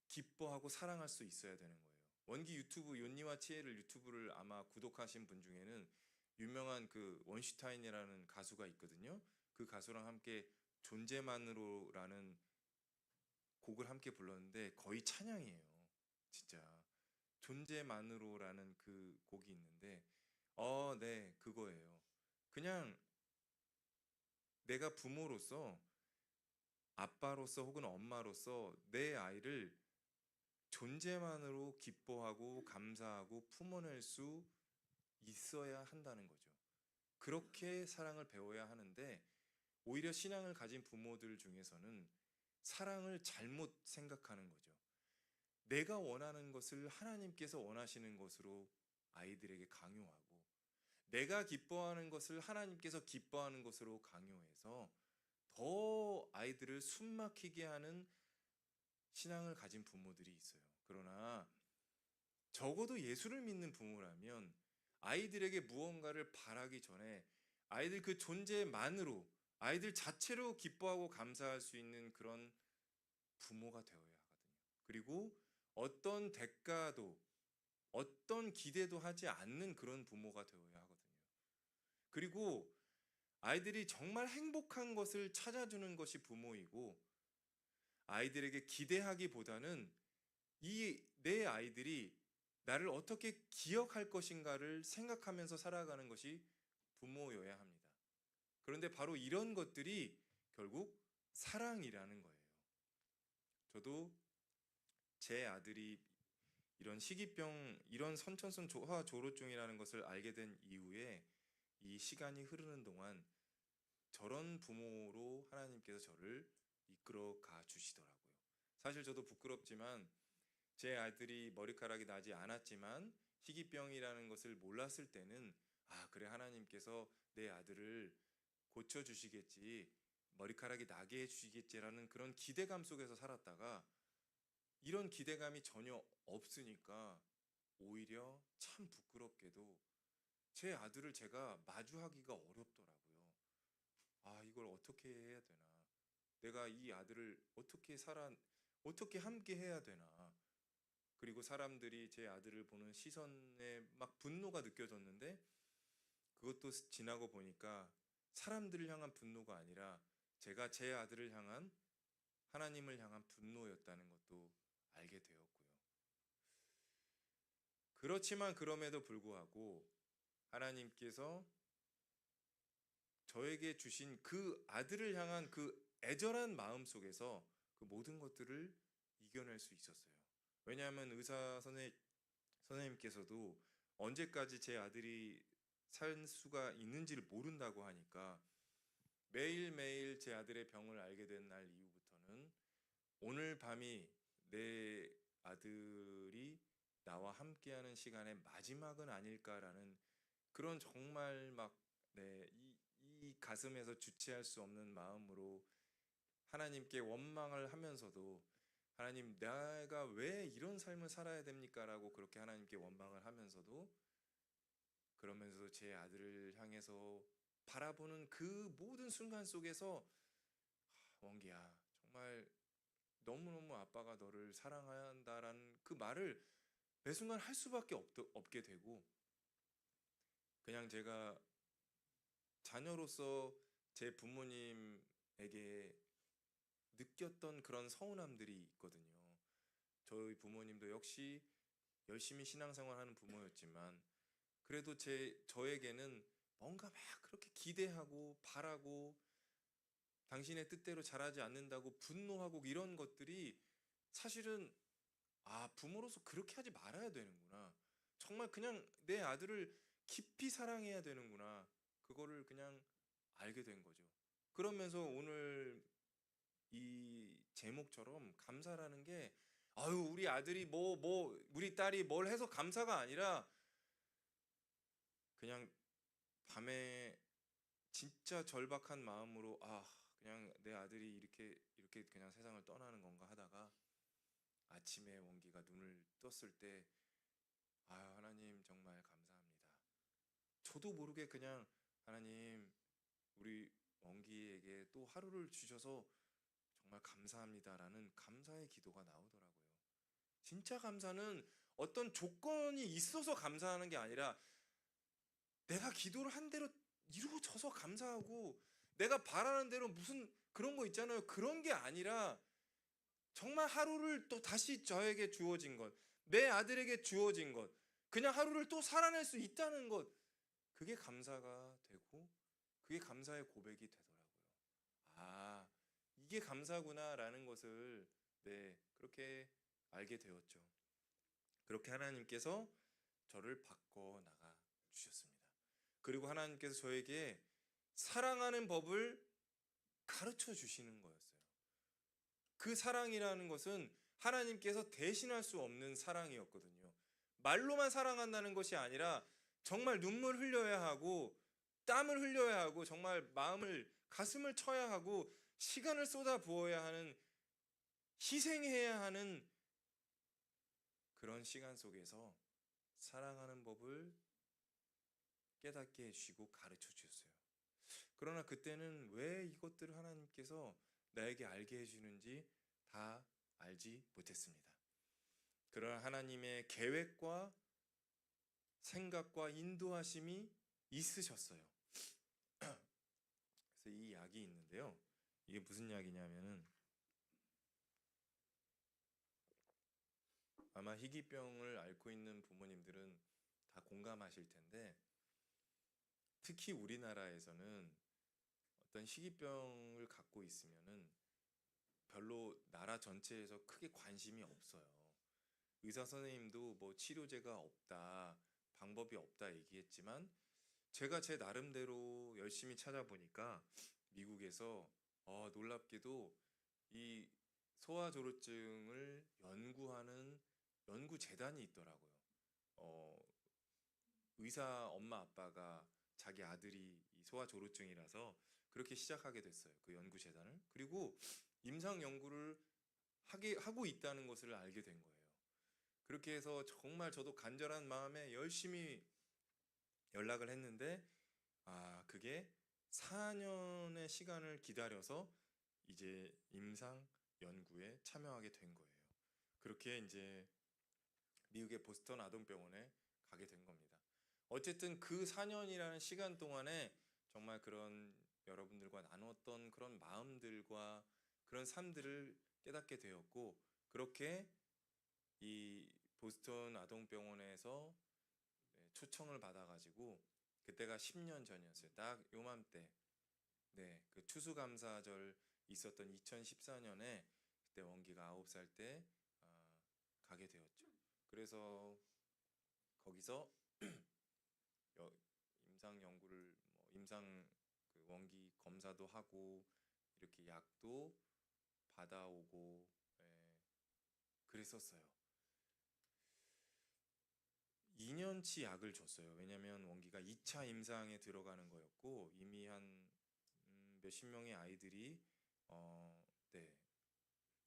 C: 기뻐하고 사랑할 수 있어야 되는 거예요. 원기 유튜브 욘니와 치에를 유튜브를 아마 구독하신 분 중에는 유명한 그 원슈타인이라는 가수가 있거든요. 그 가수랑 함께 존재만으로라는 곡을 함께 불렀는데 거의 찬양이에요. 진짜 존재만으로라는 그 곡이 있는데 네, 그거예요. 그냥 내가 부모로서 아빠로서 혹은 엄마로서 내 아이를 존재만으로 기뻐하고 감사하고 품어낼 수 있어야 한다는 거죠. 그렇게 사랑을 배워야 하는데 오히려 신앙을 가진 부모들 중에서는 사랑을 잘못 생각하는 거죠. 내가 원하는 것을 하나님께서 원하시는 것으로 아이들에게 강요하고 내가 기뻐하는 것을 하나님께서 기뻐하는 것으로 강요해서 더 아이들을 숨막히게 하는 신앙을 가진 부모들이 있어요. 그러나 적어도 예수를 믿는 부모라면 아이들에게 무언가를 바라기 전에 아이들 그 존재만으로 아이들 자체로 기뻐하고 감사할 수 있는 그런 부모가 되어야 하거든요. 그리고 어떤 대가도 어떤 기대도 하지 않는 그런 부모가 되어야 하거든요. 그리고 아이들이 정말 행복한 것을 찾아주는 것이 부모이고 아이들에게 기대하기보다는 내 아이들이 나를 어떻게 기억할 것인가를 생각하면서 살아가는 것이 부모여야 합니다. 그런데 바로 이런 것들이 결국 사랑이라는 거예요. 저도 제 아들이 이런 희귀병, 이런 선천성 소아조로증이라는 것을 알게 된 이후에 이 시간이 흐르는 동안 저런 부모로 하나님께서 저를 이끌어 가 주시더라고요. 사실 저도 부끄럽지만 제 아들이 머리카락이 나지 않았지만 희귀병이라는 것을 몰랐을 때는 아, 그래, 하나님께서 내 아들을 고쳐주시겠지, 머리카락이 나게 해주시겠지라는 그런 기대감 속에서 살았다가 이런 기대감이 전혀 없으니까 오히려 참 부끄럽게도 제 아들을 제가 마주하기가 어렵더라고요. 아, 이걸 어떻게 해야 되나? 내가 이 아들을 어떻게 함께 해야 되나? 그리고 사람들이 제 아들을 보는 시선에 막 분노가 느껴졌는데 그것도 지나고 보니까 사람들을 향한 분노가 아니라 제가 제 아들을 향한 하나님을 향한 분노였다는 것도 알게 되었고요. 그렇지만 그럼에도 불구하고 하나님께서 저에게 주신 그 아들을 향한 그 애절한 마음 속에서 그 모든 것들을 이겨낼 수 있었어요. 왜냐하면 선생님께서도 언제까지 제 아들이 살 수가 있는지를 모른다고 하니까 매일매일 제 아들의 병을 알게 된 날 이후부터는 오늘 밤이 내 아들이 나와 함께하는 시간의 마지막은 아닐까라는 그런 정말 막 이 가슴에서 주체할 수 없는 마음으로 하나님께 원망을 하면서도 하나님, 내가 왜 이런 삶을 살아야 됩니까? 라고 그렇게 하나님께 원망을 하면서도 그러면서 제 아들을 향해서 바라보는 그 모든 순간 속에서 원기야, 정말 너무너무 아빠가 너를 사랑한다라는 그 말을 매 순간 할 수밖에 없게 되고 그냥 제가 자녀로서 제 부모님에게 느꼈던 그런 서운함들이 있거든요. 저희 부모님도 역시 열심히 신앙생활하는 부모였지만 그래도 저에게는 뭔가 막 그렇게 기대하고 바라고 당신의 뜻대로 자라지 않는다고 분노하고 이런 것들이 사실은 부모로서 그렇게 하지 말아야 되는구나. 정말 그냥 내 아들을 깊이 사랑해야 되는구나. 그거를 그냥 알게 된 거죠. 그러면서 오늘 이 제목처럼 감사라는 게 아유, 우리 아들이 우리 딸이 뭘 해서 감사가 아니라 그냥 밤에 진짜 절박한 마음으로 그냥 내 아들이 이렇게 그냥 세상을 떠나는 건가 하다가 아침에 원기가 눈을 떴을 때 하나님 정말 감사합니다. 저도 모르게 그냥 하나님 우리 원기에게 또 하루를 주셔서 정말 감사합니다라는 감사의 기도가 나오더라고요. 진짜 감사는 어떤 조건이 있어서 감사하는 게 아니라 내가 기도를 한 대로 이루어져서 감사하고 내가 바라는 대로 무슨 그런 거 있잖아요. 그런 게 아니라 정말 하루를 또 다시 저에게 주어진 것, 내 아들에게 주어진 것, 그냥 하루를 또 살아낼 수 있다는 것, 그게 감사가 되고 그게 감사의 고백이 되더라고요. 이게 감사구나라는 것을 그렇게 알게 되었죠. 그렇게 하나님께서 저를 바꿔 나가 주셨습니다. 그리고 하나님께서 저에게 사랑하는 법을 가르쳐 주시는 거였어요. 그 사랑이라는 것은 하나님께서 대신할 수 없는 사랑이었거든요. 말로만 사랑한다는 것이 아니라 정말 눈물 흘려야 하고 땀을 흘려야 하고 정말 가슴을 쳐야 하고 시간을 쏟아 부어야 하는 희생해야 하는 그런 시간 속에서 사랑하는 법을 깨닫게 해주시고 가르쳐 주셨어요. 그러나 그때는 왜 이것들을 하나님께서 나에게 알게 해주는지 다 알지 못했습니다. 그러나 하나님의 계획과 생각과 인도하심이 있으셨어요. 그래서 이 약이 있는데요. 이게 무슨 약이냐면은 아마 희귀병을 앓고 있는 부모님들은 다 공감하실 텐데 특히 우리나라에서는 어떤 희귀병을 갖고 있으면은 별로 나라 전체에서 크게 관심이 없어요. 의사 선생님도 뭐 치료제가 없다, 방법이 없다 얘기했지만 제가 제 나름대로 열심히 찾아보니까 미국에서 놀랍게도 이 소아조루증을 연구하는 연구재단이 있더라고요. 의사 엄마 아빠가 자기 아들이 이 소아조루증이라서 그렇게 시작하게 됐어요. 그 연구 재단을. 그리고 임상 연구를 하고 있다는 것을 알게 된 거예요. 그렇게 해서 정말 저도 간절한 마음에 열심히 연락을 했는데 그게 4년의 시간을 기다려서 이제 임상 연구에 참여하게 된 거예요. 그렇게 이제 미국의 보스턴 아동병원에 가게 된 겁니다. 어쨌든 그 4년이라는 시간 동안에 정말 그런 여러분들과 나눴던 그런 마음들과 그런 삶들을 깨닫게 되었고, 그렇게 이 보스턴 아동병원에서 초청을 받아가지고, 그때가 10년 전이었어요. 딱 요맘때, 그 추수감사절 있었던 2014년에 그때 원기가 9살 때 가게 되었죠. 그래서 거기서 임상 연구를 임상 그 원기 검사도 하고 이렇게 약도 받아오고 그랬었어요. 2년치 약을 줬어요. 왜냐면 원기가 2차 임상에 들어가는 거였고 이미 한 몇십 명의 아이들이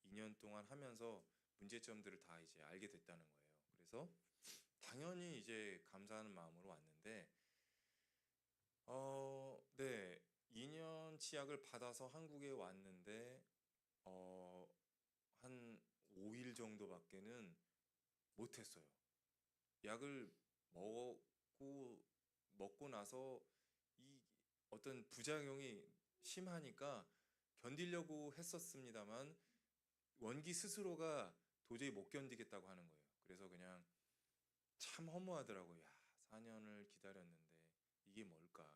C: 2년 동안 하면서 문제점들을 다 이제 알게 됐다는 거예요. 그래서 당연히 이제 감사하는 마음으로 왔는데 2년치 약을 받아서 한국에 왔는데 한 5일 정도밖에는 못했어요. 약을 먹고 나서 이 어떤 부작용이 심하니까 견디려고 했었습니다만 원기 스스로가 도저히 못 견디겠다고 하는 거예요. 그래서 그냥 참 허무하더라고요. 4년을 기다렸는데 이게 뭘까?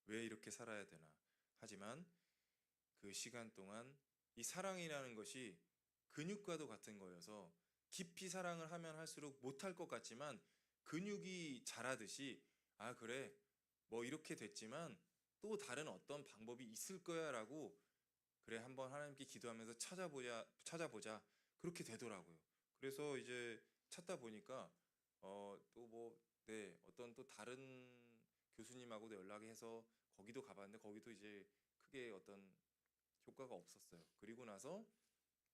C: 왜 이렇게 살아야 되나? 하지만 그 시간 동안 이 사랑이라는 것이 근육과도 같은 거여서 깊이 사랑을 하면 할수록 못할 것 같지만 근육이 자라듯이 그래 뭐 이렇게 됐지만 또 다른 어떤 방법이 있을 거야 라고 그래 한번 하나님께 기도하면서 찾아보자 그렇게 되더라고요. 그래서 이제 찾다 보니까 어떤 또 다른 교수님하고도 연락이 해서 거기도 가봤는데 거기도 이제 크게 어떤 효과가 없었어요. 그리고 나서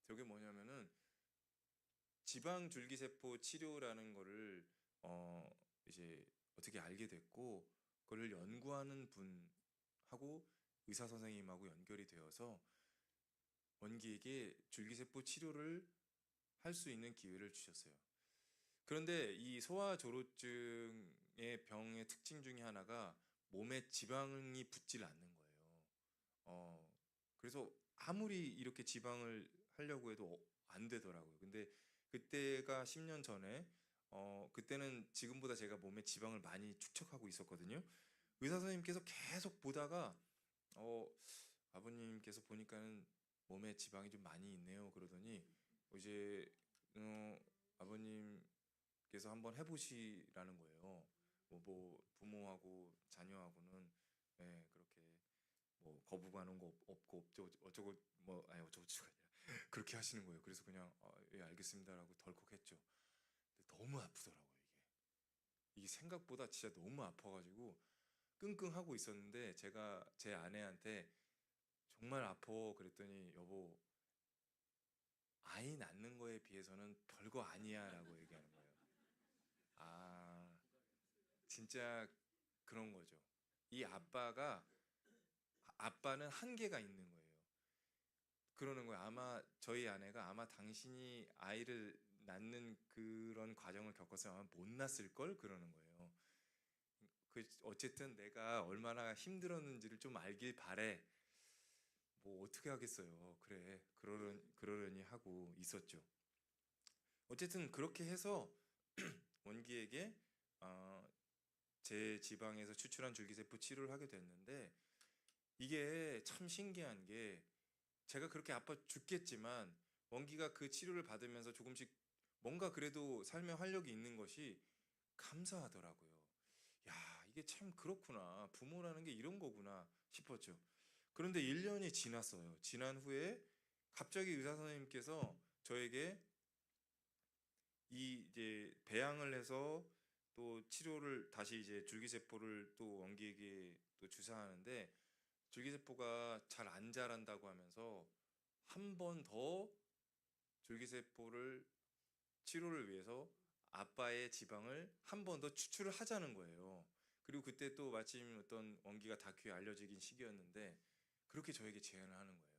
C: 저게 뭐냐면은 지방줄기세포 치료라는 거를 이제 어떻게 알게 됐고 그걸 연구하는 분하고 의사 선생님하고 연결이 되어서 원기에게 줄기세포 치료를 할 수 있는 기회를 주셨어요. 그런데 이 소아조루증의 병의 특징 중에 하나가 몸에 지방이 붙질 않는 거예요. 그래서 아무리 이렇게 지방을 하려고 해도 안 되더라고요. 근데 그때가 10년 전에 그때는 지금보다 제가 몸에 지방을 많이 축적하고 있었거든요. 의사 선생님께서 계속 보다가 아버님께서 보니까는 몸에 지방이 좀 많이 있네요. 그러더니 이제 아버님께서 한번 해보시라는 거예요. 뭐 부모하고 자녀하고는 그렇게 뭐 거부감은 거 없고 어쩌고 어쩌고저쩌고 아니라 그렇게 하시는 거예요. 그래서 그냥 예 알겠습니다라고 덜컥했죠. 근데 너무 아프더라고요 이게 생각보다 진짜 너무 아파가지고 끙끙하고 있었는데 제가 제 아내한테 정말 아파 그랬더니 여보 아이 낳는 거에 비해서는 별거 아니야라고 얘기하는 거예요. 진짜 그런 거죠. 이 아빠는 한계가 있는 거예요. 그러는 거예요. 아마 저희 아내가 아마 당신이 아이를 낳는 그런 과정을 겪어서 아마 못 낳았을 걸 그러는 거예요. 어쨌든 내가 얼마나 힘들었는지를 좀 알길 바래. 뭐 어떻게 하겠어요. 그래 그러려니 하고 있었죠. 어쨌든 그렇게 해서 원기에게 제 지방에서 추출한 줄기세포 치료를 하게 됐는데 이게 참 신기한 게 제가 그렇게 아파 죽겠지만 원기가 그 치료를 받으면서 조금씩 뭔가 그래도 삶에 활력이 있는 것이 감사하더라고요. 이게 참 그렇구나. 부모라는 게 이런 거구나 싶었죠. 그런데 1년이 지났어요. 지난 후에 갑자기 의사 선생님께서 저에게 이 이제 배양을 해서 또 치료를 다시 이제 줄기세포를 또 원기에게 또 주사하는데 줄기세포가 잘 안 자란다고 하면서 한 번 더 줄기세포를 치료를 위해서 아빠의 지방을 한 번 더 추출을 하자는 거예요. 그리고 그때 또 마침 어떤 원기가 다큐에 알려지긴 시기였는데 그렇게 저에게 제안을 하는 거예요.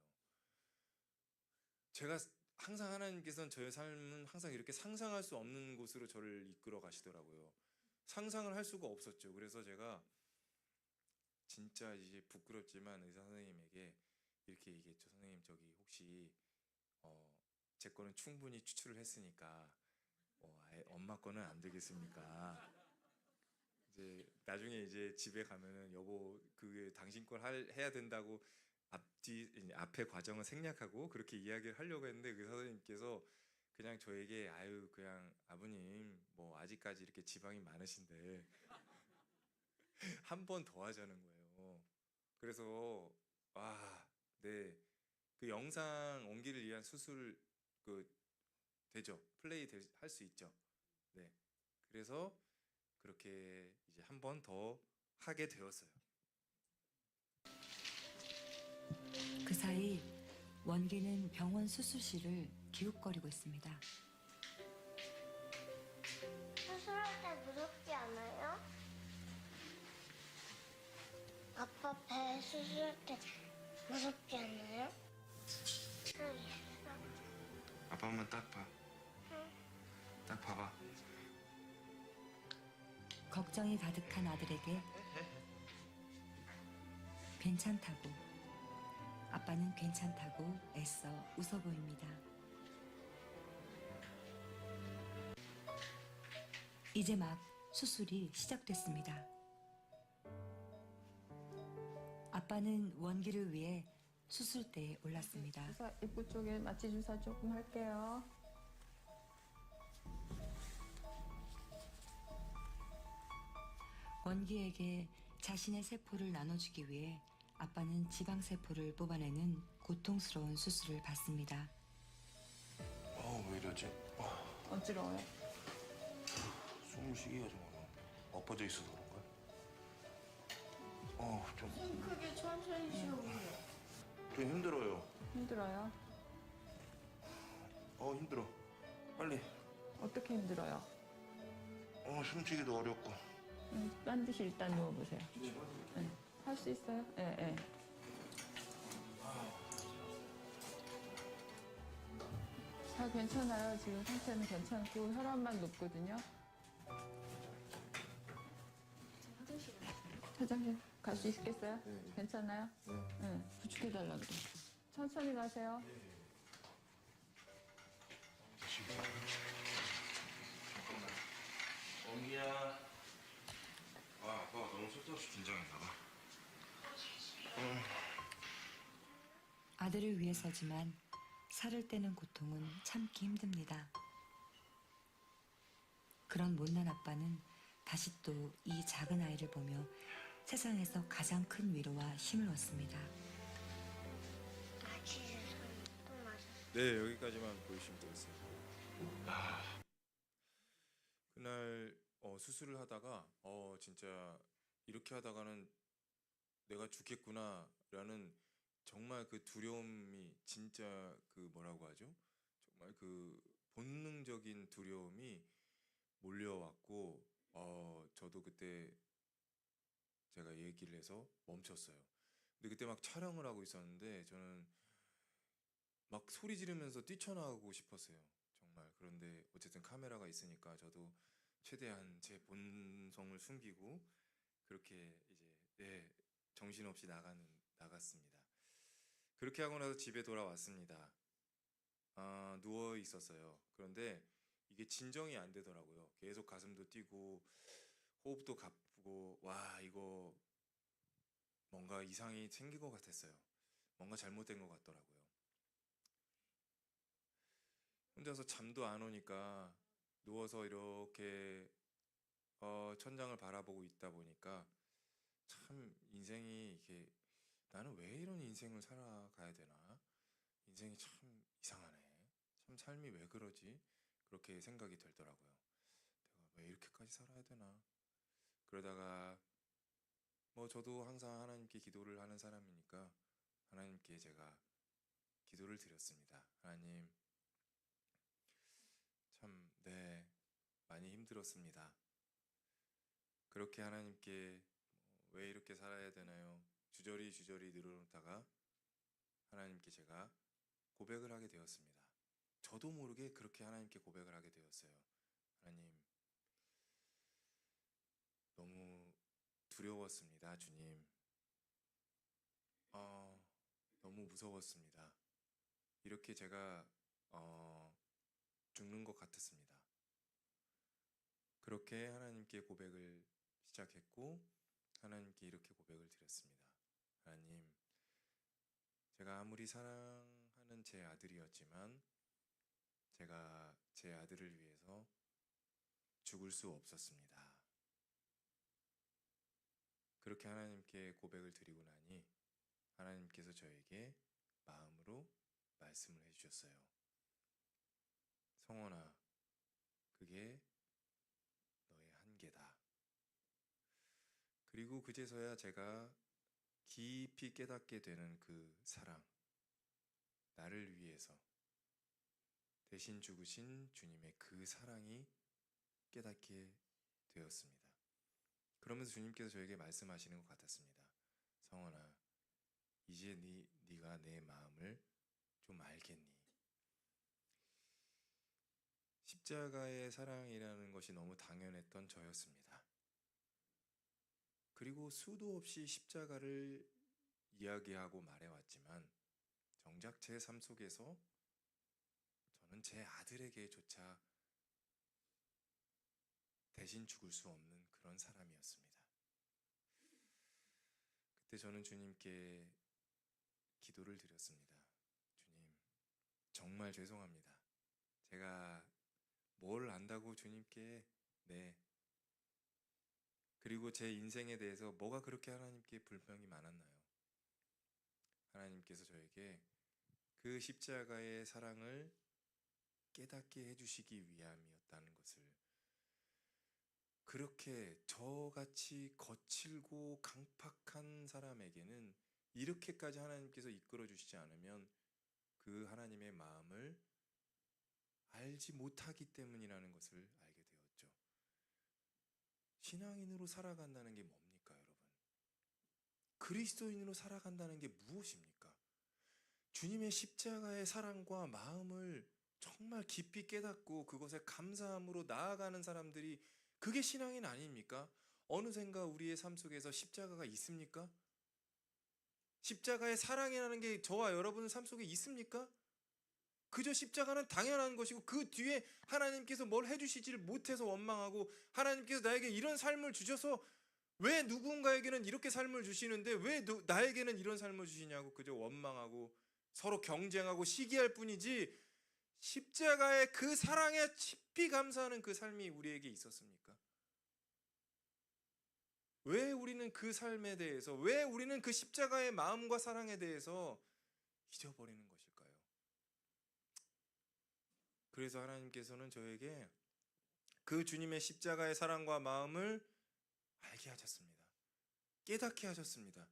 C: 제가 항상 하나님께서는 저의 삶은 항상 이렇게 상상할 수 없는 곳으로 저를 이끌어 가시더라고요. 상상을 할 수가 없었죠. 그래서 제가 진짜 이제 부끄럽지만 의사 선생님에게 이렇게 얘기했죠. 선생님 저기 혹시 제 거는 충분히 추출을 했으니까 아예 엄마 거는 안 되겠습니까? 이제 나중에 이제 집에 가면은 여보 그게 당신 걸 해야 된다고 앞에 과정을 생략하고 그렇게 이야기를 하려고 했는데 그 선생님께서 그냥 저에게 아유 그냥 아버님 뭐 아직까지 이렇게 지방이 많으신데 한 번 더 하자는 거예요. 그래서 네. 그 영상 원기를 위한 수술 그 되죠. 플레이 할 수 있죠. 네. 그래서 그렇게 이제 한 번 더 하게 되었어요.
D: 그 사이 원기는 병원 수술실을 기웃거리고 있습니다.
E: 수술할 때 무섭지 않아요? 아빠 배 수술할 때 무섭지 않아요?
C: 아빠 한번 딱 봐. 딱 봐봐.
D: 걱정이 가득한 아들에게 괜찮다고, 아빠는 괜찮다고 애써 웃어 보입니다. 이제 막 수술이 시작됐습니다. 아빠는 원기를 위해 수술대에 올랐습니다.
F: 주사 입구 쪽에 마취 주사 조금 할게요.
D: 원기에게 자신의 세포를 나눠주기 위해 아빠는 지방세포를 뽑아내는 고통스러운 수술을 받습니다.
G: 왜 이러지?
F: 어지러워요?
G: 숨을 쉬기가 좀 엎어져 있어서 그런가? 좀
E: 크게 천천히 쉬어보세요.
G: 힘들어요.
F: 힘들어요?
G: 힘들어. 빨리.
F: 어떻게 힘들어요?
G: 숨쉬기도 어렵고.
F: 반드시 일단 누워보세요. 네. 할 수 있어요? 예, 예. 다 괜찮아요. 지금 상태는 괜찮고 혈압만 높거든요. 화장실 갈 수 있겠어요?
G: 네.
F: 괜찮아요? 네. 부축해달라고 그래. 천천히 가세요.
G: 원기야. 아빠가 너무 쓸데없이 긴장했나 봐.
D: 아들을 위해서지만 살을 떼는 고통은 참기 힘듭니다. 그런 못난 아빠는 다시 또 이 작은 아이를 보며 세상에서 가장 큰 위로와 힘을 얻습니다.
E: 마취 주사는 또 맞았어.
C: 네, 여기까지만 보여주시면 되겠어요. 그날 수술을 하다가 진짜 이렇게 하다가는 내가 죽겠구나라는 정말 그 두려움이 진짜 그 뭐라고 하죠? 정말 그 본능적인 두려움이 몰려왔고 저도 그때 제가 얘기를 해서 멈췄어요. 근데 그때 막 촬영을 하고 있었는데 저는 막 소리 지르면서 뛰쳐나가고 싶었어요. 정말. 그런데 어쨌든 카메라가 있으니까 저도 최대한 제 본성을 숨기고 그렇게 이제 정신없이 나갔습니다. 그렇게 하고 나서 집에 돌아왔습니다. 누워 있었어요. 그런데 이게 진정이 안 되더라고요. 계속 가슴도 뛰고 호흡도 가쁘고 이거 뭔가 이상이 생긴 것 같았어요. 뭔가 잘못된 것 같더라고요. 혼자서 잠도 안 오니까 누워서 이렇게 천장을 바라보고 있다 보니까 참 인생이 이게 나는 왜 이런 인생을 살아가야 되나? 인생이 참 이상하네. 참 삶이 왜 그러지? 그렇게 생각이 들더라고요. 내가 왜 이렇게까지 살아야 되나? 그러다가 뭐 저도 항상 하나님께 기도를 하는 사람이니까 하나님께 제가 기도를 드렸습니다. 하나님, 참, 네, 많이 힘들었습니다. 그렇게 하나님께 왜 이렇게 살아야 되나요? 주저리 늘어놓다가 하나님께 제가 고백을 하게 되었습니다. 저도 모르게 그렇게 하나님께 고백을 하게 되었어요. 하나님, 너무 두려웠습니다, 주님. 너무 무서웠습니다. 이렇게 제가 죽는 것 같았습니다. 그렇게 하나님께 고백을 시작했고 하나님께 이렇게 고백을 드렸습니다. 하나님, 제가 아무리 사랑하는 제 아들이었지만 제가 제 아들을 위해서 죽을 수 없었습니다. 그렇게 하나님께 고백을 드리고 나니 하나님께서 저에게 마음으로 말씀을 해주셨어요. 성원아, 그게 너의 한계다. 그리고 그제서야 제가 깊이 깨닫게 되는 그 사랑, 나를 위해서 대신 죽으신 주님의 그 사랑이 깨닫게 되었습니다. 그러면서 주님께서 저에게 말씀하시는 것 같았습니다. 성원아, 이제 네가 내 마음을 좀 알겠니? 십자가의 사랑이라는 것이 너무 당연했던 저였습니다. 그리고 수도 없이 십자가를 이야기하고 말해왔지만 정작 제 삶 속에서 저는 제 아들에게조차 대신 죽을 수 없는 그런 사람이었습니다. 그때 저는 주님께 기도를 드렸습니다. 주님, 정말 죄송합니다. 제가 뭘 안다고 주님께, 네, 그리고 제 인생에 대해서 뭐가 그렇게 하나님께 불평이 많았나요? 하나님께서 저에게 그 십자가의 사랑을 깨닫게 해주시기 위함이었다는 것을, 그렇게 저같이 거칠고 강팍한 사람에게는 이렇게까지 하나님께서 이끌어 주시지 않으면 그 하나님의 마음을 알지 못하기 때문이라는 것을 알게 되었죠. 신앙인으로 살아간다는 게 뭡니까, 여러분? 그리스도인으로 살아간다는 게 무엇입니까? 주님의 십자가의 사랑과 마음을 정말 깊이 깨닫고 그것에 감사함으로 나아가는 사람들이, 그게 신앙인 아닙니까? 어느샌가 우리의 삶 속에서 십자가가 있습니까? 십자가의 사랑이라는 게 저와 여러분의 삶 속에 있습니까? 그저 십자가는 당연한 것이고 그 뒤에 하나님께서 뭘 해주시지를 못해서 원망하고, 하나님께서 나에게 이런 삶을 주셔서 왜 누군가에게는 이렇게 삶을 주시는데 왜 나에게는 이런 삶을 주시냐고 그저 원망하고 서로 경쟁하고 시기할 뿐이지, 십자가의 그 사랑에 깊이 감사하는 그 삶이 우리에게 있었습니까? 왜 우리는 그 삶에 대해서, 왜 우리는 그 십자가의 마음과 사랑에 대해서 잊어버리는 것일까요? 그래서 하나님께서는 저에게 그 주님의 십자가의 사랑과 마음을 알게 하셨습니다. 깨닫게 하셨습니다.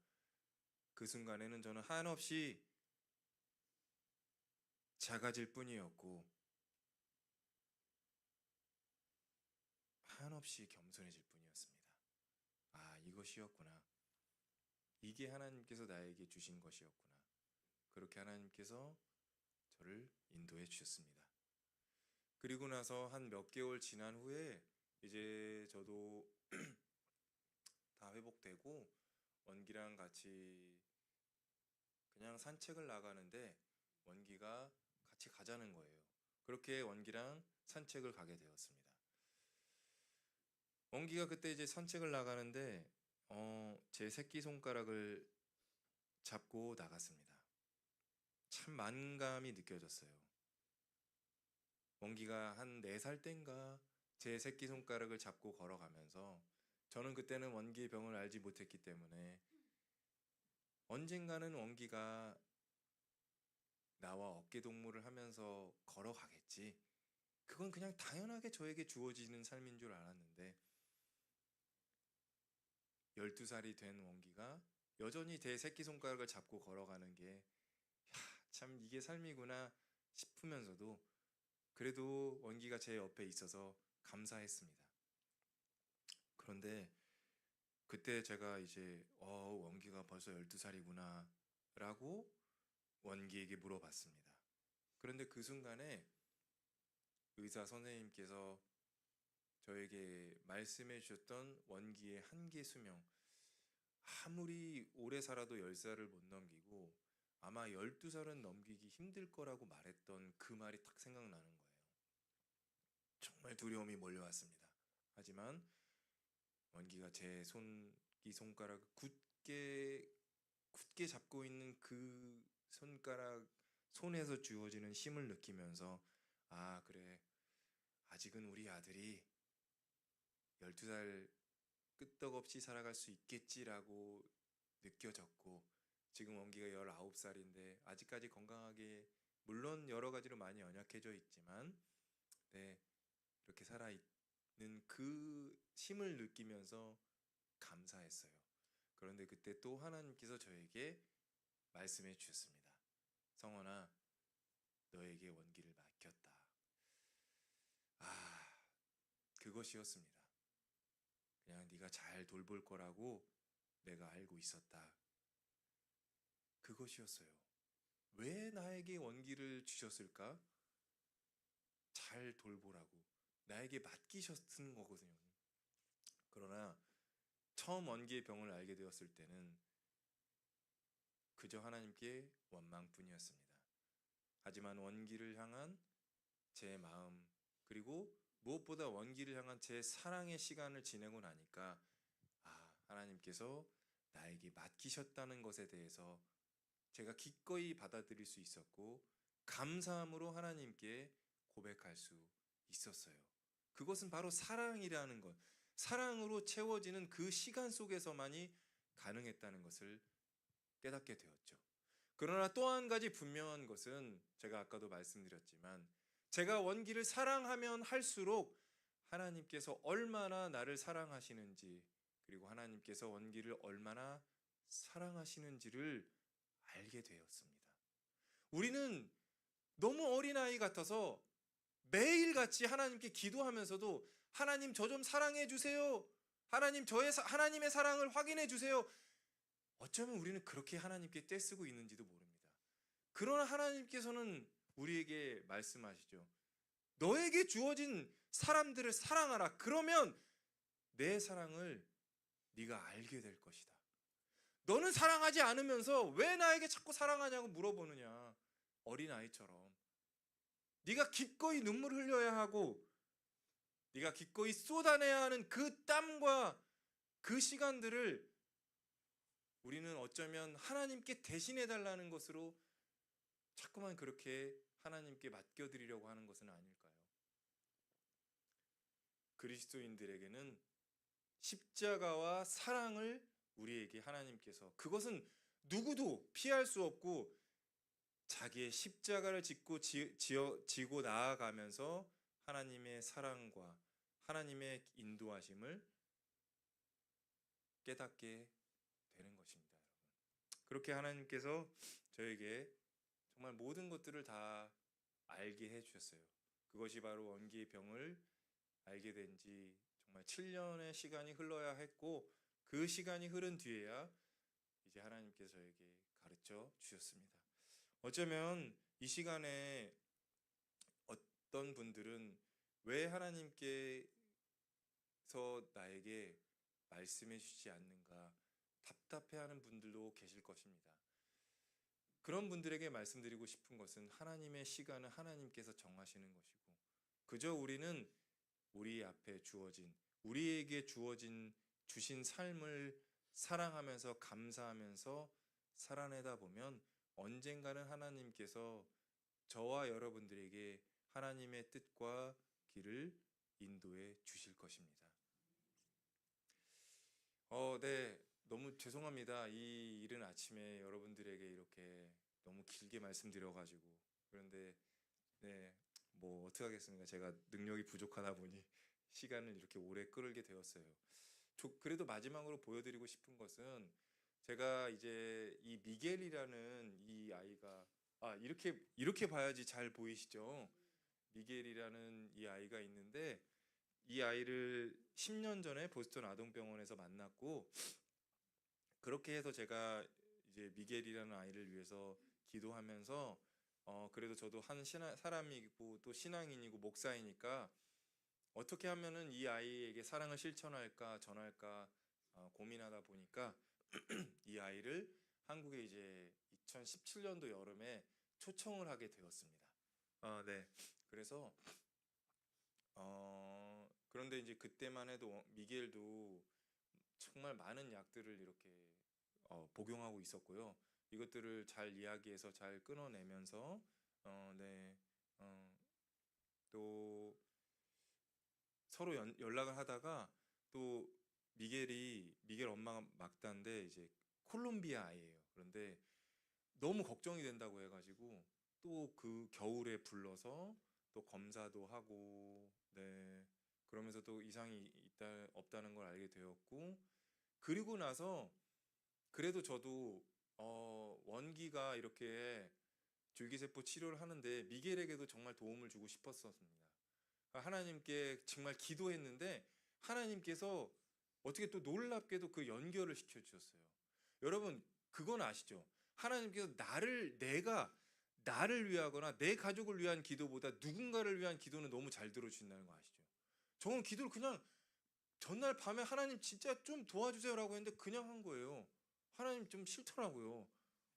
C: 그 순간에는 저는 한없이 작아질 뿐이었고 한없이 겸손해질 뿐이었습니다. 아, 이것이었구나. 이게 하나님께서 나에게 주신 것이었구나. 그렇게 하나님께서 저를 인도해 주셨습니다. 그리고 나서 한 몇 개월 지난 후에 이제 저도 다 회복되고 원기랑 같이 그냥 산책을 나가는데 원기가 같이 가자는 거예요. 그렇게 원기랑 산책을 가게 되었습니다. 원기가 그때 이제 산책을 나가는데 제 새끼손가락을 잡고 나갔습니다. 참 만감이 느껴졌어요. 원기가 한 4살 땐가 제 새끼손가락을 잡고 걸어가면서, 저는 그때는 원기의 병을 알지 못했기 때문에 언젠가는 원기가 나와 어깨동무를 하면서 걸어가겠지, 그건 그냥 당연하게 저에게 주어지는 삶인 줄 알았는데 12살이 된 원기가 여전히 제 새끼손가락을 잡고 걸어가는 게 참 이게 삶이구나 싶으면서도 그래도 원기가 제 옆에 있어서 감사했습니다. 그런데 그때 제가 이제 원기가 벌써 12살이구나 라고 원기에게 물어봤습니다. 그런데 그 순간에 의사 선생님께서 저에게 말씀해 주셨던 원기의 한계 수명, 아무리 오래 살아도 10살을 못 넘기고 아마 12살은 넘기기 힘들 거라고 말했던 그 말이 딱 생각나는 거예요. 정말 두려움이 몰려왔습니다. 하지만 원기가 제 손가락을 굳게 잡고 있는 그 손가락, 손에서 주어지는 힘을 느끼면서 아, 그래. 아직은 우리 아들이 12살 끄떡없이 살아갈 수 있겠지라고 느껴졌고 지금 원기가 19살인데 아직까지 건강하게 물론 여러 가지로 많이 연약해져 있지만 네, 이렇게 살아있는 그 힘을 느끼면서 감사했어요. 그런데 그때 또 하나님께서 저에게 말씀해 주셨습니다. 성원아, 너에게 원기를 맡겼다. 아, 그것이었습니다. 그냥 네가 잘 돌볼 거라고 내가 알고 있었다. 그것이었어요. 왜 나에게 원기를 주셨을까? 잘 돌보라고 나에게 맡기셨는 거거든요. 그러나 처음 원기의 병을 알게 되었을 때는 그저 하나님께 원망뿐이었습니다. 하지만 원기를 향한 제 마음 그리고 무엇보다 원기를 향한 제 사랑의 시간을 지내고 나니까 하나님께서 나에게 맡기셨다는 것에 대해서 제가 기꺼이 받아들일 수 있었고 감사함으로 하나님께 고백할 수 있었어요. 그것은 바로 사랑이라는 것, 사랑으로 채워지는 그 시간 속에서만이 가능했다는 것을 깨닫게 되었죠. 그러나 또 한 가지 분명한 것은 제가 아까도 말씀드렸지만 제가 원기를 사랑하면 할수록 하나님께서 얼마나 나를 사랑하시는지 그리고 하나님께서 원기를 얼마나 사랑하시는지를 알게 되었습니다. 우리는 너무 어린아이 같아서 매일같이 하나님께 기도하면서도 하나님 저 좀 사랑해 주세요. 하나님 하나님의 사랑을 확인해 주세요. 어쩌면 우리는 그렇게 하나님께 떼쓰고 있는지도 모릅니다. 그러나 하나님께서는 우리에게 말씀하시죠. 너에게 주어진 사람들을 사랑하라. 그러면 내 사랑을 네가 알게 될 것이다. 너는 사랑하지 않으면서 왜 나에게 자꾸 사랑하냐고 물어보느냐. 어린아이처럼. 네가 기꺼이 눈물 흘려야 하고 네가 기꺼이 쏟아내야 하는 그 땀과 그 시간들을 우리는 어쩌면 하나님께 대신해달라는 것으로 자꾸만 그렇게 하나님께 맡겨드리려고 하는 것은 아닐까요? 그리스도인들에게는 십자가와 사랑을 우리에게 하나님께서 그것은 누구도 피할 수 없고 자기의 십자가를 지고 나아가면서 하나님의 사랑과 하나님의 인도하심을 깨닫게 되는 것입니다. 여러분. 그렇게 하나님께서 저에게 정말 모든 것들을 다 알게 해주셨어요. 그것이 바로 원기의 병을 알게 된 지 정말 7년의 시간이 흘러야 했고 그 시간이 흐른 뒤에야 이제 하나님께서 저에게 가르쳐 주셨습니다. 어쩌면 이 시간에 어떤 분들은 왜 하나님께서 나에게 말씀해 주시지 않는가 답답해하는 분들도 계실 것입니다. 그런 분들에게 말씀드리고 싶은 것은 하나님의 시간은 하나님께서 정하시는 것이고 그저 우리는 우리 앞에 우리에게 주신 삶을 사랑하면서 감사하면서 살아내다 보면 언젠가는 하나님께서 저와 여러분들에게 하나님의 뜻과 길을 인도해 주실 것입니다. 네, 너무 죄송합니다. 이 이른 아침에 여러분들에게 이렇게 너무 길게 말씀드려가지고 그런데 네, 뭐 어떻게 하겠습니까? 제가 능력이 부족하다 보니 시간을 이렇게 오래 끌게 되었어요. 그래도 마지막으로 보여드리고 싶은 것은 제가 이제 이 미겔이라는 이 아이가 이렇게 봐야지 잘 보이시죠? 미겔이라는 이 아이가 있는데 이 아이를 10년 전에 보스턴 아동병원에서 만났고 그렇게 해서 제가 이제 미겔이라는 아이를 위해서 기도하면서 그래도 저도 한 사람이고 또 신앙인이고 목사이니까 어떻게 하면은 이 아이에게 사랑을 실천할까 전할까 고민하다 보니까 이 아이를 한국에 이제 2017년도 여름에 초청을 하게 되었습니다. 네. 그래서 그런데 이제 그때만 해도 미겔도 정말 많은 약들을 이렇게 복용하고 있었고요. 이것들을 잘 이야기해서 잘 끊어내면서 네. 또 서로 연락을 하다가 또 미겔 엄마가 막다인데 이제 콜롬비아 아이예요. 그런데 너무 걱정이 된다고 해가지고 또 그 겨울에 불러서 또 검사도 하고 네. 그러면서 또 이상이 없다는 걸 알게 되었고 그리고 나서 그래도 저도 원기가 이렇게 줄기세포 치료를 하는데 미겔에게도 정말 도움을 주고 싶었습니다. 하나님께 정말 기도했는데 하나님께서 어떻게 또 놀랍게도 그 연결을 시켜주셨어요. 여러분 그건 아시죠? 하나님께서 나를 위하거나 내 가족을 위한 기도보다 누군가를 위한 기도는 너무 잘 들어주신다는 거 아시죠? 저는 기도를 그냥 전날 밤에 하나님 진짜 좀 도와주세요라고 했는데 그냥 한 거예요. 하나님 좀 싫더라고요.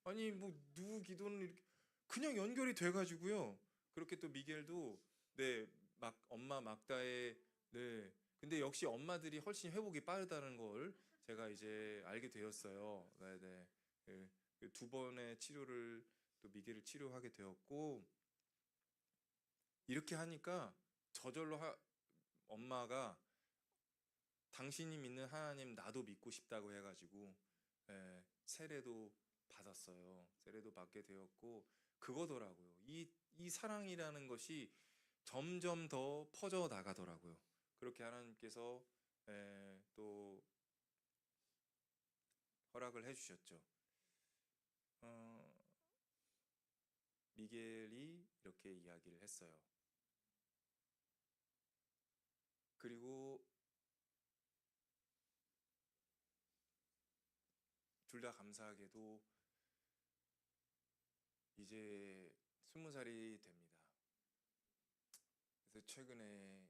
C: 아니 뭐 누구 기도는 이렇게 그냥 연결이 돼가지고요. 그렇게 또 미겔도 네 엄마 막다의 네 근데 역시 엄마들이 훨씬 회복이 빠르다는 걸 제가 이제 알게 되었어요. 네네 두 번의 치료를 또 미겔을 치료하게 되었고 이렇게 하니까 저절로 엄마가 당신이 믿는 하나님 나도 믿고 싶다고 해가지고 세례도 받았어요. 세례도 받게 되었고 그거더라고요. 이 사랑이라는 것이 점점 더 퍼져 나가더라고요. 그렇게 하나님께서 또 허락을 해주셨죠. 미겔이 이렇게 이야기를 했어요. 그리고 둘 다 감사하게도 이제 20살이 됩니다. 그래서 최근에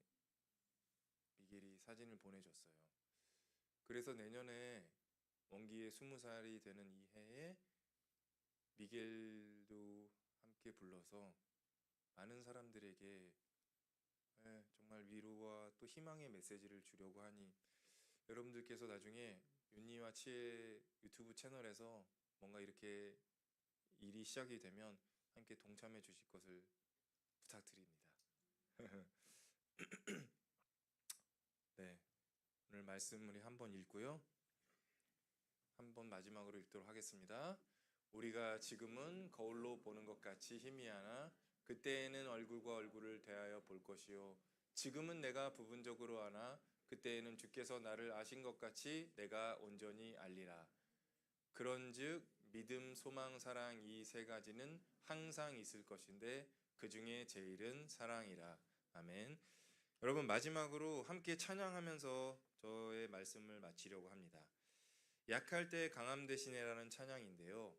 C: 미겔이 사진을 보내줬어요. 그래서 내년에 원기의 20살이 되는 이 해에 미겔도 함께 불러서 많은 사람들에게 정말 위로와 또 희망의 메시지를 주려고 하니 여러분들께서 나중에 윤니와 치의 유튜브 채널에서 뭔가 이렇게 일이 시작이 되면 함께 동참해 주실 것을 부탁드립니다. 네, 오늘 말씀을 한번 읽고요. 한번 마지막으로 읽도록 하겠습니다. 우리가 지금은 거울로 보는 것 같이 희미하나 그때에는 얼굴과 얼굴을 대하여 볼 것이요 지금은 내가 부분적으로 아나 그때에는 주께서 나를 아신 것 같이 내가 온전히 알리라. 그런즉 믿음, 소망, 사랑 이 세 가지는 항상 있을 것인데 그 중에 제일은 사랑이라. 아멘. 여러분 마지막으로 함께 찬양하면서 저의 말씀을 마치려고 합니다. 약할 때 강함 대신에라는 찬양인데요.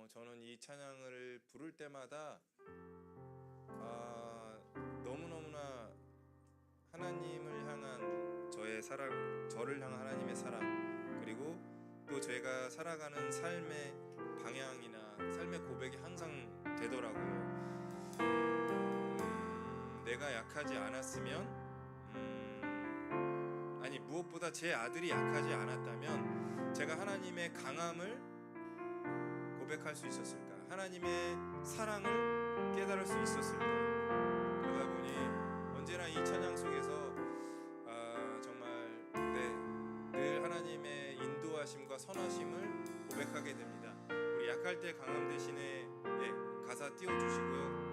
C: 저는 이 찬양을 부를 때마다 너무너무나 하나님을 향한 저의 사랑, 저를 향한 하나님의 사랑, 그리고 또 제가 살아가는 삶의 방향이나 삶의 고백이 항상 되더라고요. 내가 약하지 않았으면, 아니 무엇보다 제 아들이 약하지 않았다면 제가 하나님의 강함을 고백할 수 있었을까? 하나님의 사랑을 깨달을 수 있었을까? 그러다 보니 언제나 이 찬양 속에서 정말 늘 하나님의 인도하심과 선하심을 고백하게 됩니다. 우리 약할 때 강함 대신에 가사 띄워주시고요.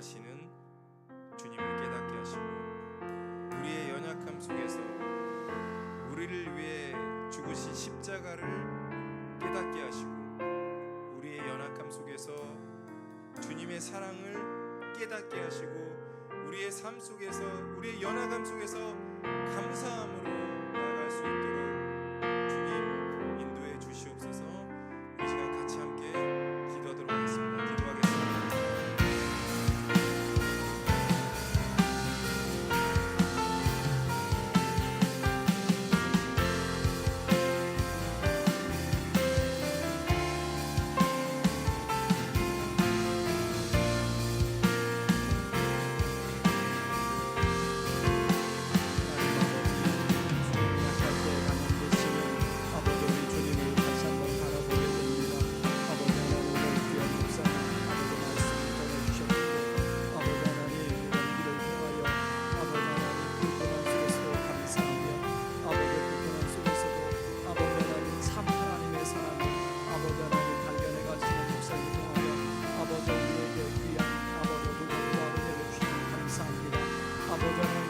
C: 구하시는 주님을 깨닫게 하시고 우리의 연약함 속에서 우리를 위해 죽으신 십자가를 깨닫게 하시고 우리의 연약함 속에서 주님의 사랑을 깨닫게 하시고 우리의 삶 속에서 우리의 연약함 속에서 감사함으로 나아갈 수 있도록 주님 인도해 주시옵소서. 이 시간 같이 함께 기도하도록 하겠습니다. 기도하겠습니다.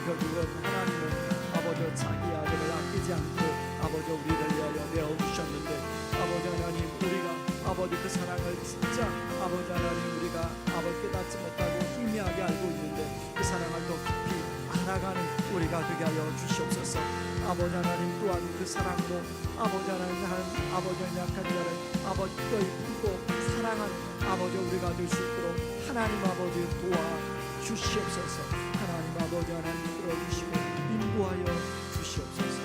B: 결국은 하나님은 아버지 자기 아들을 아끼지 않고 아버지 우리를 위하여 내어주셨는데 아버지 하나님 우리가 아버지 그 사랑을 진짜 아버지 하나님 우리가 아버지 깨닫지 못하고 희미하게 알고 있는데 그 사랑을 더 깊이 알아가는 우리가 되게 하여 주시옵소서. 아버지 하나님 또한 그 사랑으로 아버지 하나님 아버지 약한 자를 아버지 또 이쁘고 사랑한 아버지 우리가 될 수 있도록 하나님 아버지 도와 주시옵소서. 하나님 아버지 하나님 끌어주시고 인도하여 주시옵소서.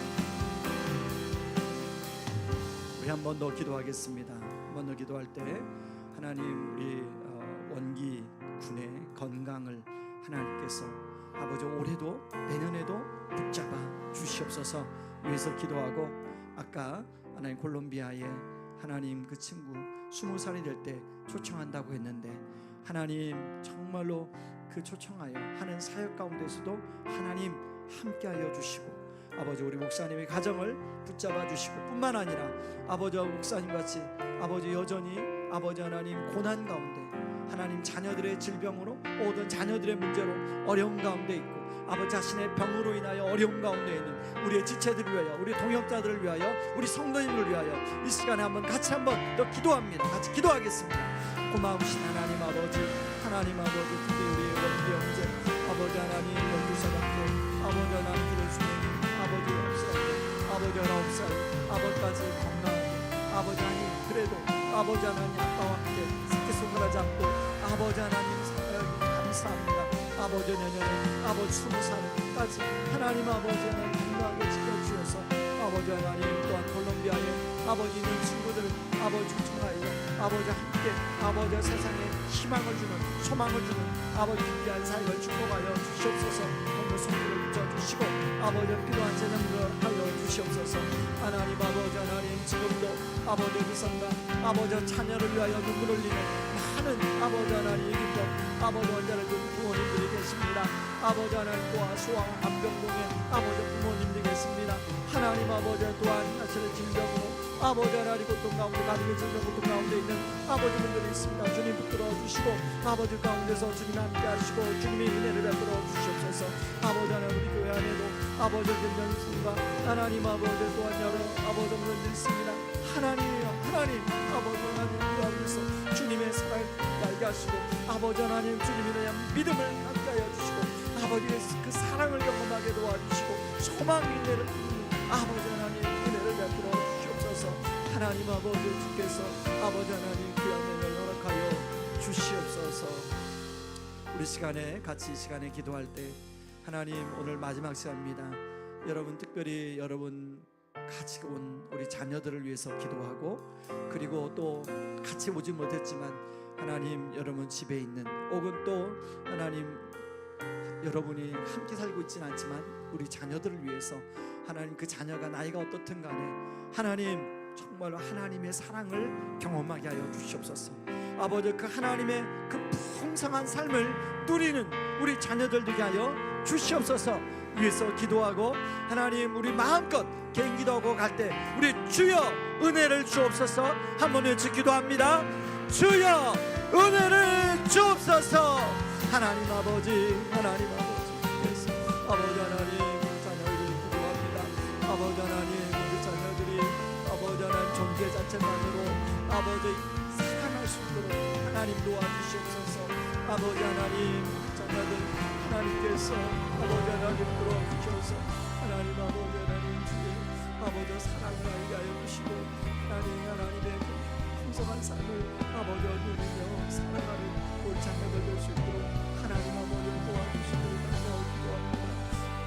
B: 우리 한 번 더 기도하겠습니다. 한 번 더 기도할 때 하나님 우리 원기 군의 건강을 하나님께서 아버지 올해도 내년에도 붙잡아 주시옵소서 위해서 기도하고 아까 하나님 콜롬비아에 하나님 그 친구 20살이 될 때 초청한다고 했는데 하나님 정말로 그 초청하여 하는 사역 가운데서도 하나님 함께하여 주시고 아버지 우리 목사님의 가정을 붙잡아 주시고 뿐만 아니라 아버지와 목사님 같이 아버지 여전히 아버지 하나님 고난 가운데 하나님 자녀들의 질병으로 모든 자녀들의 문제로 어려운 가운데 있고 아버지 자신의 병으로 인하여 어려운 가운데 있는 우리의 지체들을 위하여 우리 동역자들을 위하여 우리 성도님을 위하여 이 시간에 한번 같이 한번 더 기도합니다. 같이 기도하겠습니다. 고마우신 하나님 아버지 특히 우리의 원기 형제 아버지 하나님 연구사장들 아버지 하나님 기도 중에 아버지 없사요 아버지 하나 없사요 아버지까지 건강하게 아버지 하나님 그래도 아버지 하나님 아빠와 함께 새끼손가락하지 않고 아버지 하나님 감사합니다. 아버지 내년에 아버지 20살까지 하나님 아버지 하나님 건강하게 지켜주셔서 아버지 하나님 또한 콜롬비아에 아버지 있는 친구들을 아버지 초청하여 아버지 함께 아버지 세상에 희망을 주는 소망을 주는 아버지 귀한 사역을 축복하여 주시옵소서. 오늘 손길을 붙여주시고 아버지 필요한 재능을 하여 주시옵소서. 하나님 아버지 하나님 지금도 아버지 그 선가 아버지 자녀를 위하여 눈물을 흘리는 많은 아버지 하나님 이기고 아버지 원자를 둔 부모님들이 계십니다. 아버지 하나님 또한 소아 암병동에 아버지 부모님들이 계십니다. 하나님 아버지 또한 자신의 질병으로 아버지 하나님 고통 가운데 가족의 질병 고통 가운데 있는 아버지분들이 있습니다. 주님 붙들어 주시고 아버지 가운데서 주님 함께 하시고 주님의 은혜를 베풀어 주시옵소서. 아버지 하나님 우리 교회 안에도 아버지 연fun과 하나님 아버지 또한 여러 아버지 분들이 있습니다. 하나님 아버지 하나님 우리 안에서 주님의 사랑을 알게 하시고 아버지 하나님 주님에 대한 믿음을 함께 하여 주시고 아버지의 그 사랑을 경험하게 도와주시고 소망의 은혜를 아버지 하나님 은혜를 베풀어 주시옵소서. 하나님 아버지 주께서 아버지 하나님 귀한 은혜를 허락하여 주시옵소서. 우리 시간에 같이 이 시간에 기도할 때 하나님 오늘 마지막 시간입니다. 여러분 특별히 여러분 같이 온 우리 자녀들을 위해서 기도하고 그리고 또 같이 오지 못했지만 하나님 여러분 집에 있는 혹은 또 하나님 여러분이 함께 살고 있지는 않지만 우리 자녀들을 위해서 하나님 그 자녀가 나이가 어떻든 간에 하나님 정말로 하나님의 사랑을 경험하게 하여 주시옵소서. 아버지 그 하나님의 그 풍성한 삶을 누리는 우리 자녀들 되게 하여 주시옵소서. 위해서 기도하고 하나님 우리 마음껏 개인 기도하고 갈 때 우리 주여 은혜를 주옵소서 한번 외치 기도합니다. 주여 은혜를 주옵소서. 하나님 아버지 께서 아버지 하나님 우리 자녀를 구원합니다. 아버지 하나님 우리 자녀들이 아버지 하나님 존재 자체만으로 아버지 사랑할 수 있도록 하나님 도와주시옵소서. 아버지 하나님 우리 자녀들 하나님께서 아버지 하나님 끌어주셔서 하나님 아버지 하나님 주의 아버지 사랑을 알게 하여 주시고 하나님의 풍성한 삶을 아버지 누리며 살아가는 우리 자녀들 될 수 있도록 하나님 아버지 도와주시기를 간절히 기도합니다.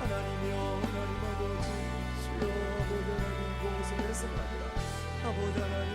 B: 하나님이여 하나님 아버지 주여 아버지 하나님 무엇을 해서가 아니라 아버지 하나님